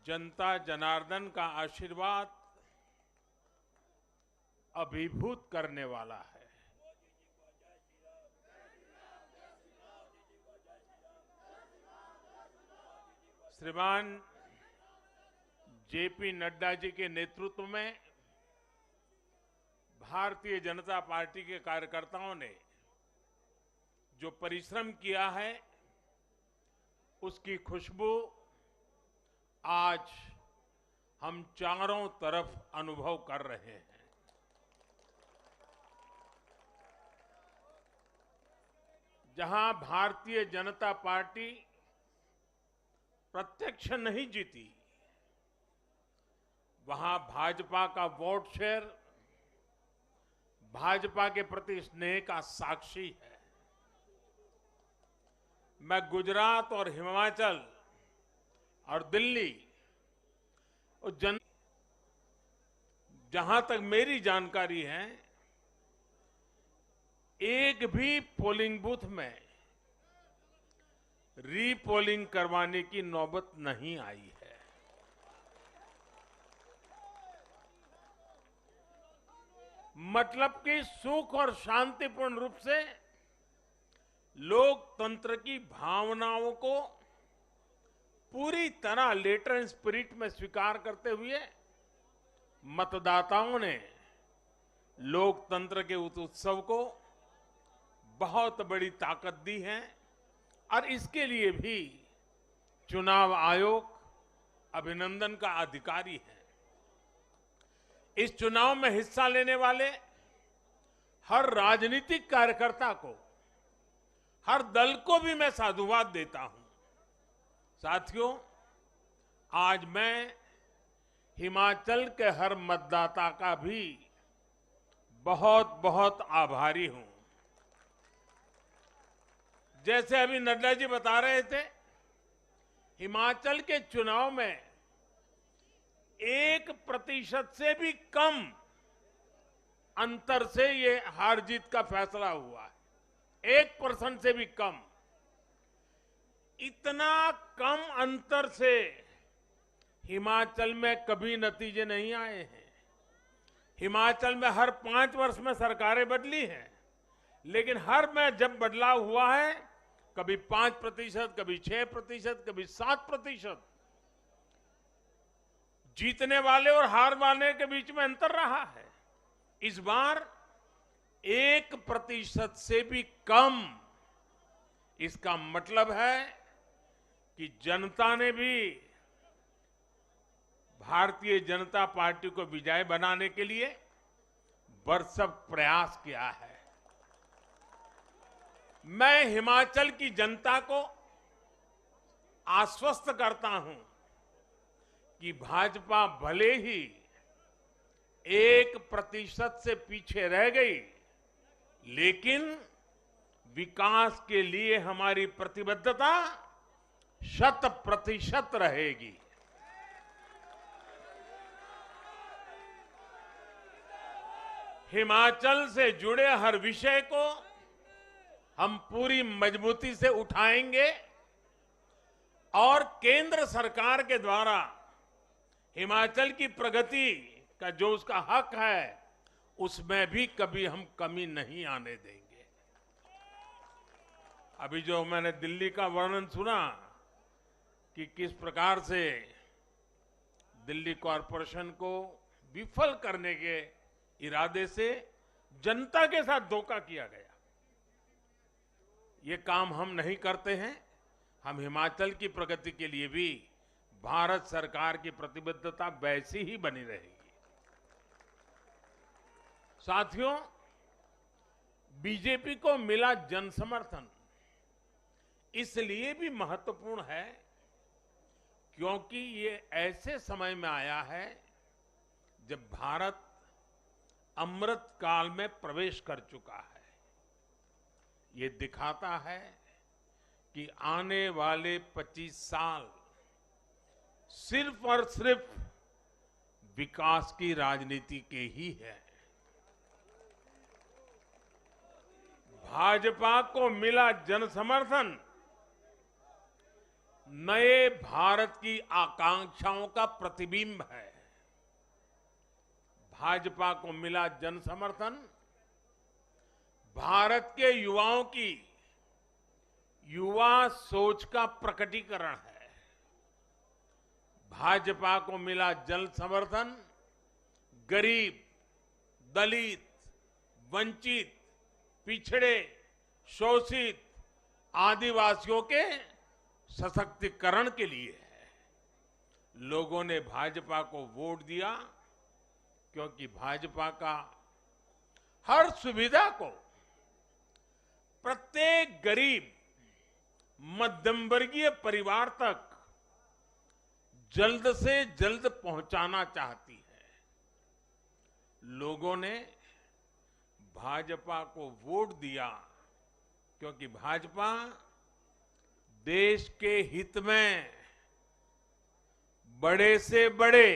S5: जनता जनार्दन का आशीर्वाद अभिभूत करने वाला है। श्रीमान जेपी नड्डा जी के नेतृत्व में भारतीय जनता पार्टी के कार्यकर्ताओं ने जो परिश्रम किया है, उसकी खुशबू आज हम चारों तरफ अनुभव कर रहे हैं। जहां भारतीय जनता पार्टी प्रत्यक्ष नहीं जीती, वहां भाजपा का वोट शेयर भाजपा के प्रति स्नेह का साक्षी है। मैं गुजरात और हिमाचल और दिल्ली और जहां तक मेरी जानकारी है, एक भी पोलिंग बूथ में रीपोलिंग करवाने की नौबत नहीं आई है। मतलब कि सुख और शांतिपूर्ण रूप से लोकतंत्र की भावनाओं को पूरी तरह लेटर एंड स्पिरिट में स्वीकार करते हुए मतदाताओं ने लोकतंत्र के उस उत्सव को बहुत बड़ी ताकत दी है और इसके लिए भी चुनाव आयोग अभिनंदन का अधिकारी है। इस चुनाव में हिस्सा लेने वाले हर राजनीतिक कार्यकर्ता को, हर दल को भी मैं साधुवाद देता हूं। साथियों, आज मैं हिमाचल के हर मतदाता का भी बहुत बहुत आभारी हूं। जैसे अभी नड्डा जी बता रहे थे, हिमाचल के चुनाव में 1% से भी कम अंतर से ये हार जीत का फैसला हुआ है। 1% से भी कम। इतना कम अंतर से हिमाचल में कभी नतीजे नहीं आए हैं। हिमाचल में हर 5 वर्ष में सरकारें बदली हैं, लेकिन हर में जब बदलाव हुआ है, कभी 5%, कभी 6%, कभी 7%। जीतने वाले और हार वाले के बीच में अंतर रहा है। इस बार 1% से भी कम। इसका मतलब है कि जनता ने भी भारतीय जनता पार्टी को विजय बनाने के लिए भरसक प्रयास किया है। मैं हिमाचल की जनता को आश्वस्त करता हूं कि भाजपा भले ही 1% से पीछे रह गई, लेकिन विकास के लिए हमारी प्रतिबद्धता 100% रहेगी। हिमाचल से जुड़े हर विषय को हम पूरी मजबूती से उठाएंगे और केंद्र सरकार के द्वारा हिमाचल की प्रगति का जो उसका हक है, उसमें भी कभी हम कमी नहीं आने देंगे। अभी जो मैंने दिल्ली का वर्णन सुना कि किस प्रकार से दिल्ली कॉरपोरेशन को विफल करने के इरादे से जनता के साथ धोखा किया गया, ये काम हम नहीं करते हैं। हम हिमाचल की प्रगति के लिए भी भारत सरकार की प्रतिबद्धता वैसी ही बनी रहेगी। साथियों, बीजेपी को मिला जन समर्थन इसलिए भी महत्वपूर्ण है क्योंकि ये ऐसे समय में आया है जब भारत अमृत काल में प्रवेश कर चुका है। ये दिखाता है कि आने वाले 25 साल सिर्फ और सिर्फ विकास की राजनीति के ही है। भाजपा को मिला जन समर्थन नए भारत की आकांक्षाओं का प्रतिबिंब है। भाजपा को मिला जन समर्थन भारत के युवाओं की युवा सोच का प्रकटीकरण है। भाजपा को मिला जन समर्थन गरीब, दलित, वंचित, पिछड़े, शोषित, आदिवासियों के सशक्तिकरण के लिए है। लोगों ने भाजपा को वोट दिया क्योंकि भाजपा का हर सुविधा को प्रत्येक गरीब, मध्यम वर्गीय परिवार तक जल्द से जल्द पहुंचाना चाहती है। लोगों ने भाजपा को वोट दिया क्योंकि भाजपा देश के हित में बड़े से बड़े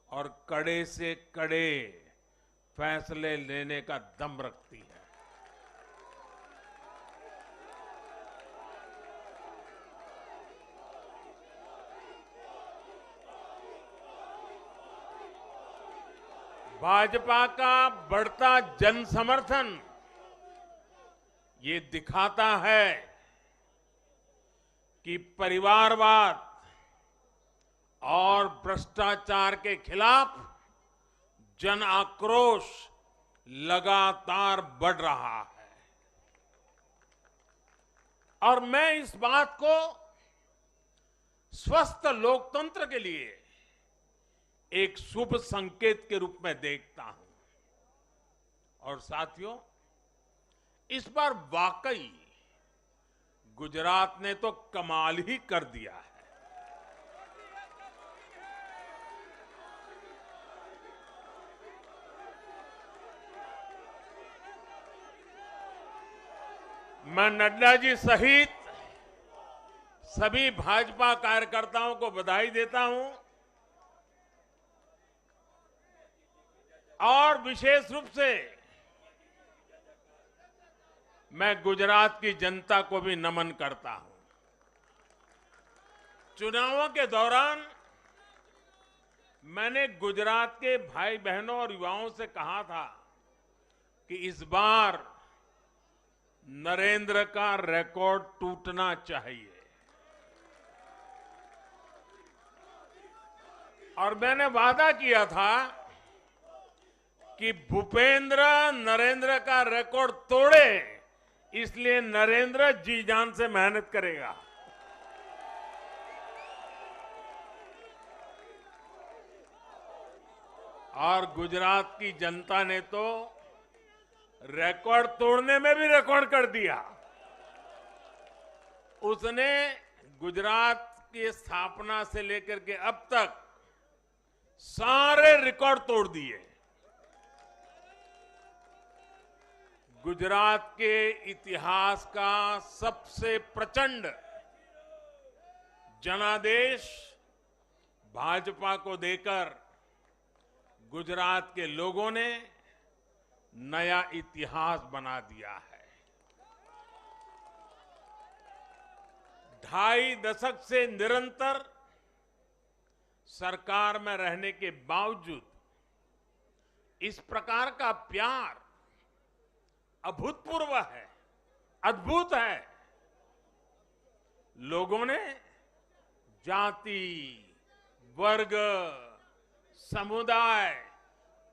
S5: और कड़े से कड़े फैसले लेने का दम रखती है। भाजपा का बढ़ता जन समर्थन ये दिखाता है कि परिवारवाद और भ्रष्टाचार के खिलाफ जन आक्रोश लगातार बढ़ रहा है। और मैं इस बात को स्वस्थ लोकतंत्र के लिए एक शुभ संकेत के रूप में देखता हूं। और साथियों, इस बार वाकई गुजरात ने तो कमाल ही कर दिया है। मैं नड्डा जी सहित सभी भाजपा कार्यकर्ताओं को बधाई देता हूं और विशेष रूप से मैं गुजरात की जनता को भी नमन करता हूं। चुनावों के दौरान मैंने गुजरात के भाई बहनों और युवाओं से कहा था कि इस बार नरेंद्र का रिकॉर्ड टूटना चाहिए। और मैंने वादा किया था कि भूपेंद्र नरेंद्र का रिकॉर्ड तोड़े, इसलिए नरेंद्र जी जान से मेहनत करेगा। और गुजरात की जनता ने तो रिकॉर्ड तोड़ने में भी रिकॉर्ड कर दिया। उसने गुजरात की स्थापना से लेकर के अब तक सारे रिकॉर्ड तोड़ दिए। गुजरात के इतिहास का सबसे प्रचंड जनादेश भाजपा को देकर गुजरात के लोगों ने नया इतिहास बना दिया है। 2.5 दशक से निरंतर सरकार में रहने के बावजूद इस प्रकार का प्यार अभूतपूर्व है, अद्भुत है। लोगों ने जाति, वर्ग, समुदाय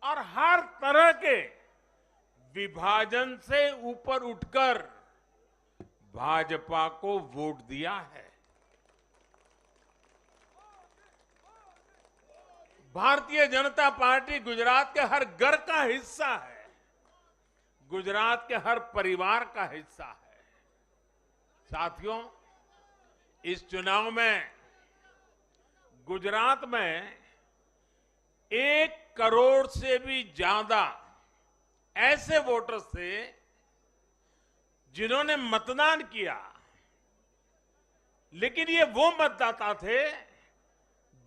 S5: और हर तरह के विभाजन से ऊपर उठकर भाजपा को वोट दिया है। भारतीय जनता पार्टी गुजरात के हर घर का हिस्सा है, गुजरात के हर परिवार का हिस्सा है। साथियों, इस चुनाव में गुजरात में 1 करोड़ से भी ज्यादा ऐसे वोटर्स थे जिन्होंने मतदान किया, लेकिन ये वो मतदाता थे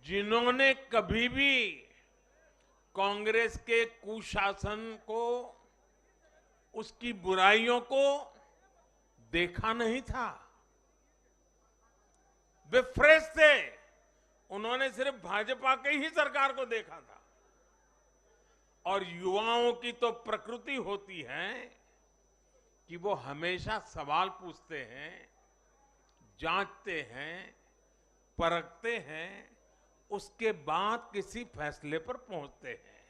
S5: जिन्होंने कभी भी कांग्रेस के कुशासन को, उसकी बुराइयों को देखा नहीं था। वे फ्रेश थे, उन्होंने सिर्फ भाजपा की ही सरकार को देखा था। और युवाओं की तो प्रकृति होती है कि वो हमेशा सवाल पूछते हैं, जांचते हैं, परखते हैं, उसके बाद किसी फैसले पर पहुंचते हैं।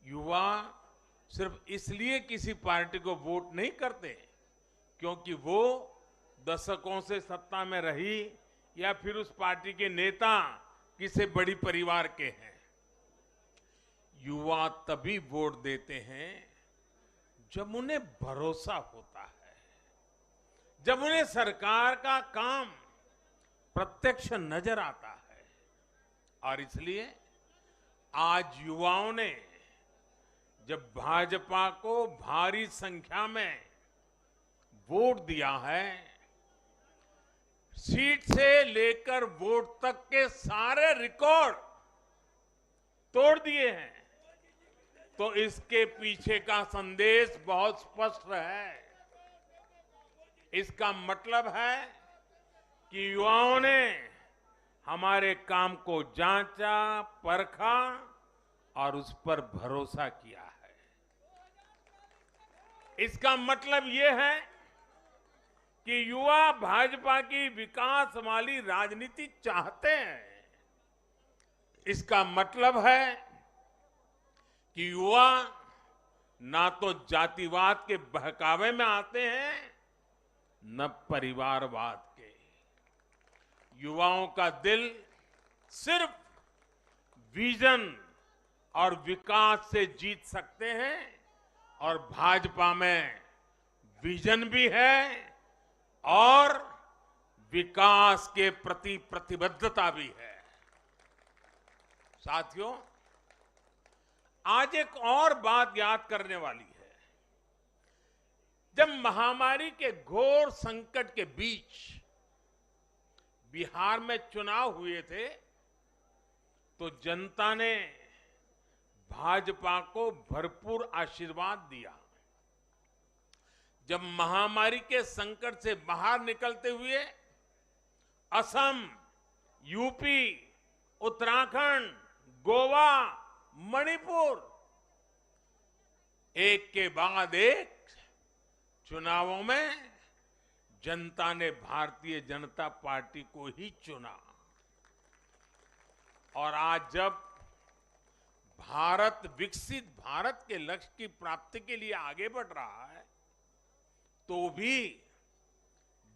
S5: युवा सिर्फ इसलिए किसी पार्टी को वोट नहीं करते क्योंकि वो दशकों से सत्ता में रही या फिर उस पार्टी के नेता किसी बड़ी परिवार के हैं। युवा तभी वोट देते हैं जब उन्हें भरोसा होता है, जब उन्हें सरकार का काम प्रत्यक्ष नजर आता है। और इसलिए आज युवाओं ने जब भाजपा को भारी संख्या में वोट दिया है, सीट से लेकर वोट तक के सारे रिकॉर्ड तोड़ दिए हैं, तो इसके पीछे का संदेश बहुत स्पष्ट है। इसका मतलब है कि युवाओं ने हमारे काम को जांचा, परखा और उस पर भरोसा किया है। इसका मतलब ये है कि युवा भाजपा की विकास वाली राजनीति चाहते हैं। इसका मतलब है कि युवा ना तो जातिवाद के बहकावे में आते हैं, न परिवारवाद के। युवाओं का दिल सिर्फ विजन और विकास से जीत सकते हैं, और भाजपा में विजन भी है और विकास के प्रति प्रतिबद्धता भी है। साथियों, आज एक और बात याद करने वाली है। जब महामारी के घोर संकट के बीच बिहार में चुनाव हुए थे, तो जनता ने भाजपा को भरपूर आशीर्वाद दिया। जब महामारी के संकट से बाहर निकलते हुए असम, यूपी, उत्तराखंड, गोवा, मणिपुर एक के बाद एक चुनावों में जनता ने भारतीय जनता पार्टी को ही चुना। और आज जब भारत विकसित भारत के लक्ष्य की प्राप्ति के लिए आगे बढ़ रहा है, तो भी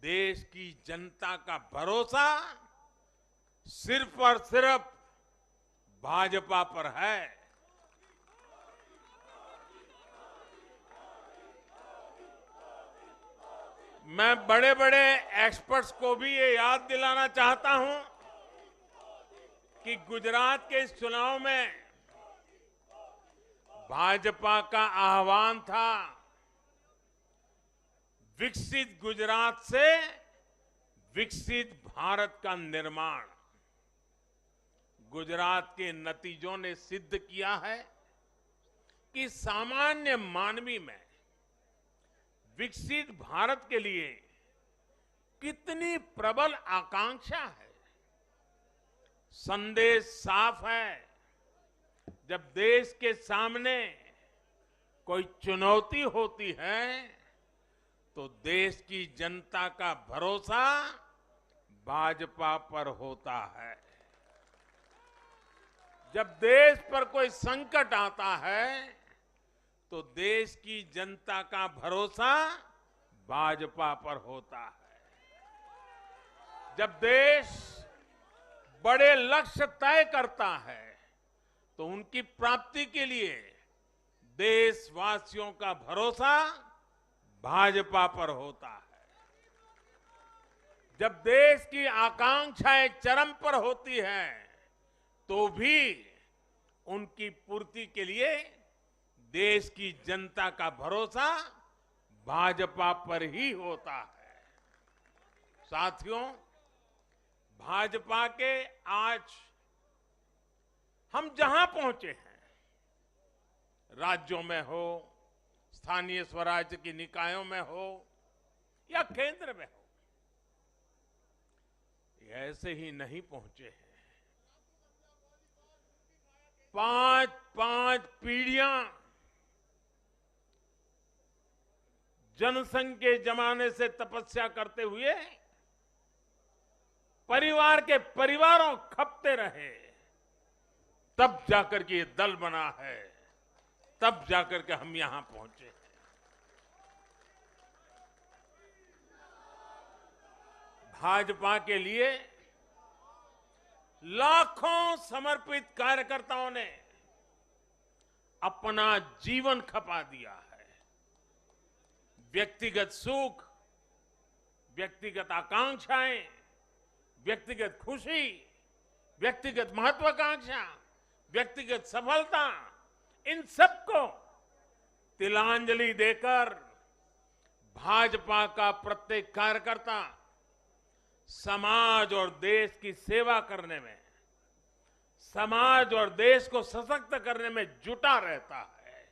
S5: देश की जनता का भरोसा सिर्फ और सिर्फ भाजपा पर है। मैं बड़े बड़े एक्सपर्ट्स को भी ये याद दिलाना चाहता हूं कि गुजरात के इस चुनाव में भाजपा का आह्वान था, विकसित गुजरात से विकसित भारत का निर्माण। गुजरात के नतीजों ने सिद्ध किया है कि सामान्य मानवी में विकसित भारत के लिए कितनी प्रबल आकांक्षा है। संदेश साफ है, जब देश के सामने कोई चुनौती होती है तो देश की जनता का भरोसा भाजपा पर होता है। जब देश पर कोई संकट आता है तो देश की जनता का भरोसा भाजपा पर होता है। जब देश बड़े लक्ष्य तय करता है तो उनकी प्राप्ति के लिए देशवासियों का भरोसा भाजपा पर होता है। जब देश की आकांक्षाएं चरम पर होती हैं तो भी उनकी पूर्ति के लिए देश की जनता का भरोसा भाजपा पर ही होता है। साथियों, भाजपा के आज हम जहां पहुंचे हैं, राज्यों में हो, स्थानीय स्वराज्य की निकायों में हो या केंद्र में हो, ये ऐसे ही नहीं पहुंचे हैं। 5 पीढ़ियां जनसंघ के जमाने से तपस्या करते हुए परिवार के परिवारों खपते रहे, तब जाकर के ये दल बना है, तब जाकर के हम यहां पहुंचे। भाजपा के लिए लाखों समर्पित कार्यकर्ताओं ने अपना जीवन खपा दिया है। व्यक्तिगत सुख, व्यक्तिगत आकांक्षाएं, व्यक्तिगत खुशी, व्यक्तिगत महत्वाकांक्षा, व्यक्तिगत सफलता, इन सबको तिलांजलि देकर भाजपा का प्रत्येक कार्यकर्ता समाज और देश की सेवा करने में, समाज और देश को सशक्त करने में जुटा रहता है।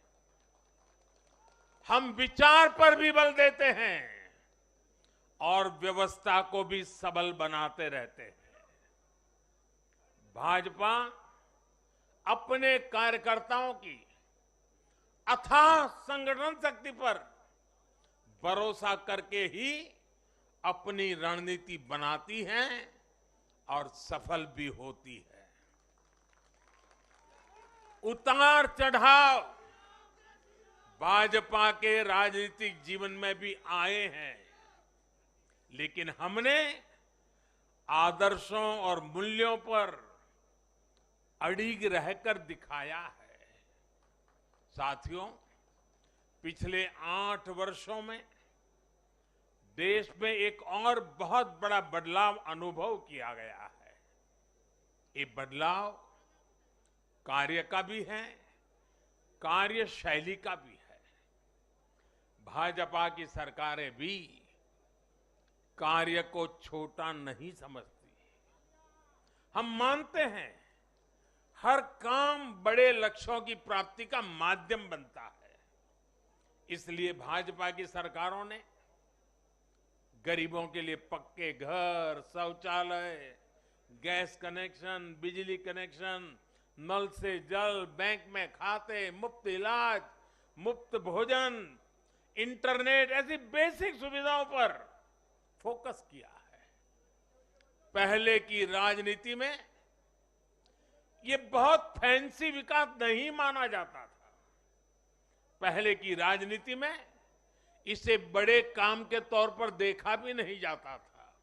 S5: हम विचार पर भी बल देते हैं और व्यवस्था को भी सबल बनाते रहते हैं। भाजपा अपने कार्यकर्ताओं की अथाह संगठन शक्ति पर भरोसा करके ही अपनी रणनीति बनाती है और सफल भी होती है। उतार चढ़ाव भाजपा के राजनीतिक जीवन में भी आए हैं, लेकिन हमने आदर्शों और मूल्यों पर अड़िग रहकर दिखाया है। साथियों, पिछले 8 वर्षों में देश में एक और बहुत बड़ा बदलाव अनुभव किया गया है। ये बदलाव कार्य का भी है, कार्यशैली का भी है। भाजपा की सरकारें भी कार्य को छोटा नहीं समझती। हम मानते हैं हर काम बड़े लक्ष्यों की प्राप्ति का माध्यम बनता है। इसलिए भाजपा की सरकारों ने गरीबों के लिए पक्के घर, शौचालय, गैस कनेक्शन, बिजली कनेक्शन, नल से जल, बैंक में खाते, मुफ्त इलाज, मुफ्त भोजन, इंटरनेट, ऐसी बेसिक सुविधाओं पर फोकस किया है। पहले की राजनीति में ये बहुत फैंसी विकास नहीं माना जाता था। पहले की राजनीति में इसे बड़े काम के तौर पर देखा भी नहीं जाता था।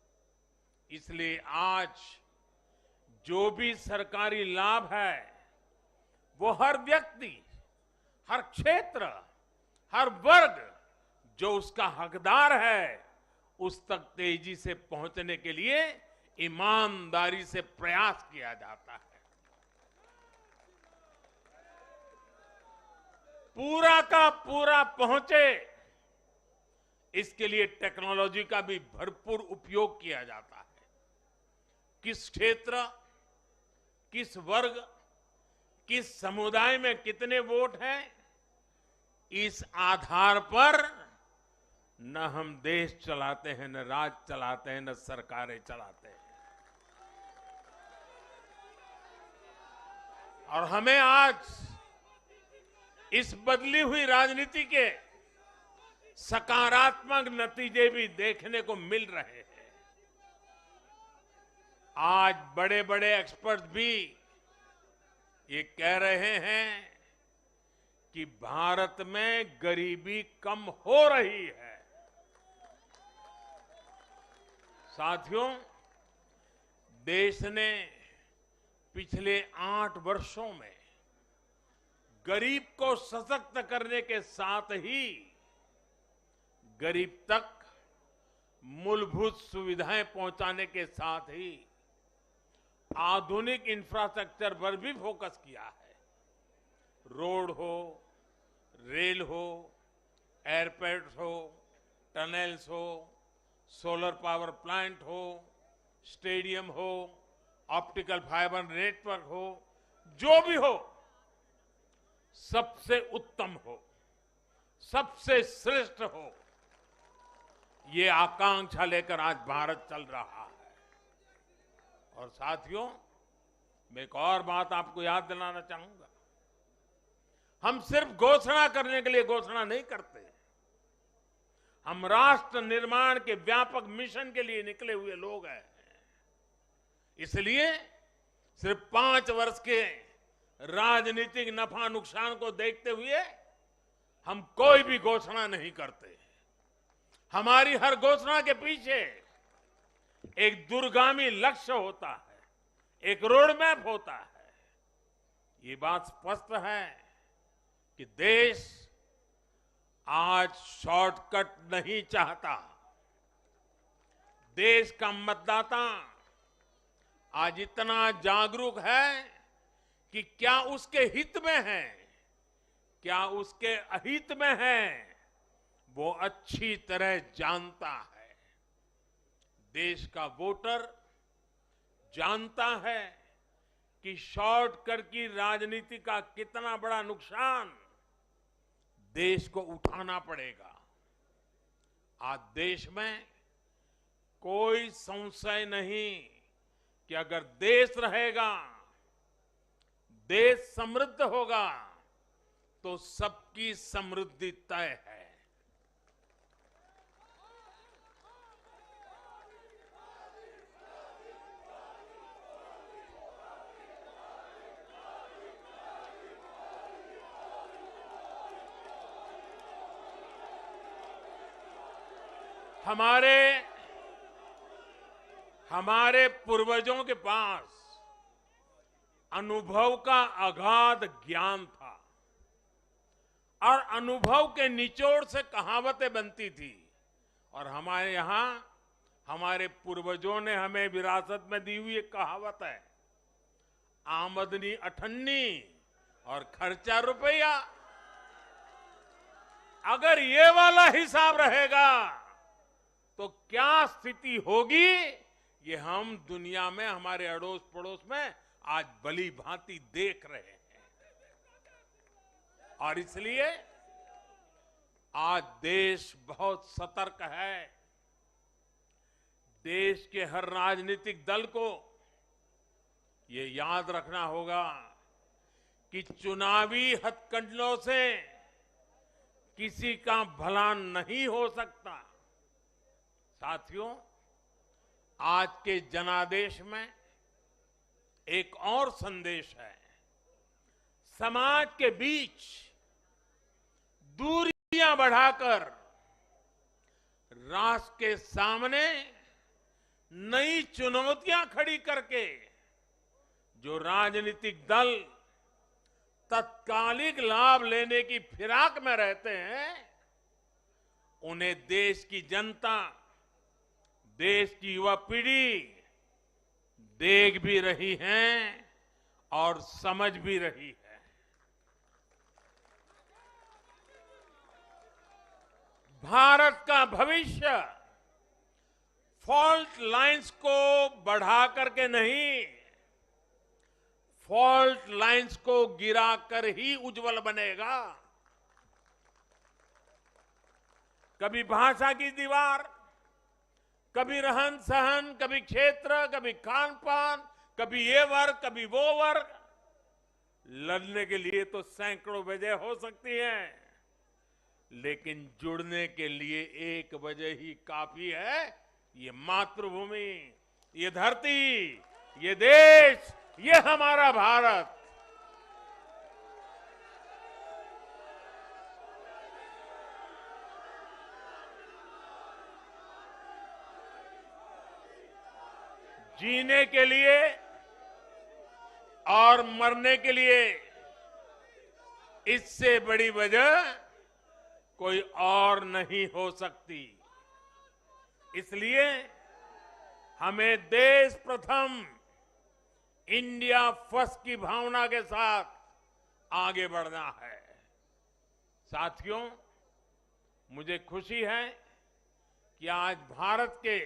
S5: इसलिए आज जो भी सरकारी लाभ है वो हर व्यक्ति, हर क्षेत्र, हर वर्ग जो उसका हकदार है उस तक तेजी से पहुंचने के लिए ईमानदारी से प्रयास किया जाता है। पूरा का पूरा पहुंचे, इसके लिए टेक्नोलॉजी का भी भरपूर उपयोग किया जाता है। किस क्षेत्र, किस वर्ग, किस समुदाय में कितने वोट हैं, इस आधार पर न हम देश चलाते हैं, न राज चलाते हैं, न सरकारें चलाते हैं। और हमें आज इस बदली हुई राजनीति के सकारात्मक नतीजे भी देखने को मिल रहे हैं। आज बड़े बड़े एक्सपर्ट भी ये कह रहे हैं कि भारत में गरीबी कम हो रही है। साथियों, देश ने पिछले 8 वर्षों में गरीब को सशक्त करने के साथ ही गरीब तक मूलभूत सुविधाएं पहुंचाने के साथ ही आधुनिक इंफ्रास्ट्रक्चर पर भी फोकस किया है। रोड हो, रेल हो, एयरपोर्ट हो, टनल्स हो, सोलर पावर प्लांट हो, स्टेडियम हो, ऑप्टिकल फाइबर नेटवर्क हो, जो भी हो, सबसे उत्तम हो, सबसे श्रेष्ठ हो, ये आकांक्षा लेकर आज भारत चल रहा है। और साथियों, मैं एक और बात आपको याद दिलाना चाहूंगा। हम सिर्फ घोषणा करने के लिए घोषणा नहीं करते, हम राष्ट्र निर्माण के व्यापक मिशन के लिए निकले हुए लोग हैं। इसलिए सिर्फ 5 वर्ष के राजनीतिक नफा नुकसान को देखते हुए हम कोई भी घोषणा नहीं करते। हमारी हर घोषणा के पीछे एक दूरगामी लक्ष्य होता है, एक रोड मैप होता है। ये बात स्पष्ट है कि देश आज शॉर्टकट नहीं चाहता। देश का मतदाता आज इतना जागरूक है कि क्या उसके हित में है, क्या उसके अहित में है, वो अच्छी तरह जानता है। देश का वोटर जानता है कि शॉर्टकट की राजनीति का कितना बड़ा नुकसान देश को उठाना पड़ेगा। आज देश में कोई संशय नहीं कि अगर देश रहेगा, देश समृद्ध होगा, तो सबकी समृद्धि तय है। हमारे पूर्वजों के पास अनुभव का अगाध ज्ञान था और अनुभव के निचोड़ से कहावतें बनती थी। और हमारे यहां हमारे पूर्वजों ने हमें विरासत में दी हुई एक कहावत है, आमदनी अठन्नी और खर्चा रुपया। अगर ये वाला हिसाब रहेगा तो क्या स्थिति होगी, ये हम दुनिया में हमारे अड़ोस पड़ोस में आज भली भांति देख रहे हैं। और इसलिए आज देश बहुत सतर्क है। देश के हर राजनीतिक दल को ये याद रखना होगा कि चुनावी हथकंडों से किसी का भला नहीं हो सकता। साथियों, आज के जनादेश में एक और संदेश है। समाज के बीच दूरियां बढ़ाकर राष्ट्र के सामने नई चुनौतियां खड़ी करके जो राजनीतिक दल तत्कालिक लाभ लेने की फिराक में रहते हैं, उन्हें देश की जनता, देश की युवा पीढ़ी देख भी रही है और समझ भी रही है। भारत का भविष्य फॉल्ट लाइंस को बढ़ा करके नहीं, फॉल्ट लाइंस को गिराकर ही उज्जवल बनेगा। कभी भाषा की दीवार, कभी रहन सहन, कभी क्षेत्र, कभी खान पान, कभी ये वर्ग, कभी वो वर्ग। लड़ने के लिए तो सैकड़ों वजह हो सकती हैं, लेकिन जुड़ने के लिए एक वजह ही काफी है। ये मातृभूमि, ये धरती, ये देश, ये हमारा भारत। जीने के लिए और मरने के लिए इससे बड़ी वजह कोई और नहीं हो सकती। इसलिए हमें देश प्रथम, इंडिया फर्स्ट की भावना के साथ आगे बढ़ना है। साथियों, मुझे खुशी है कि आज भारत के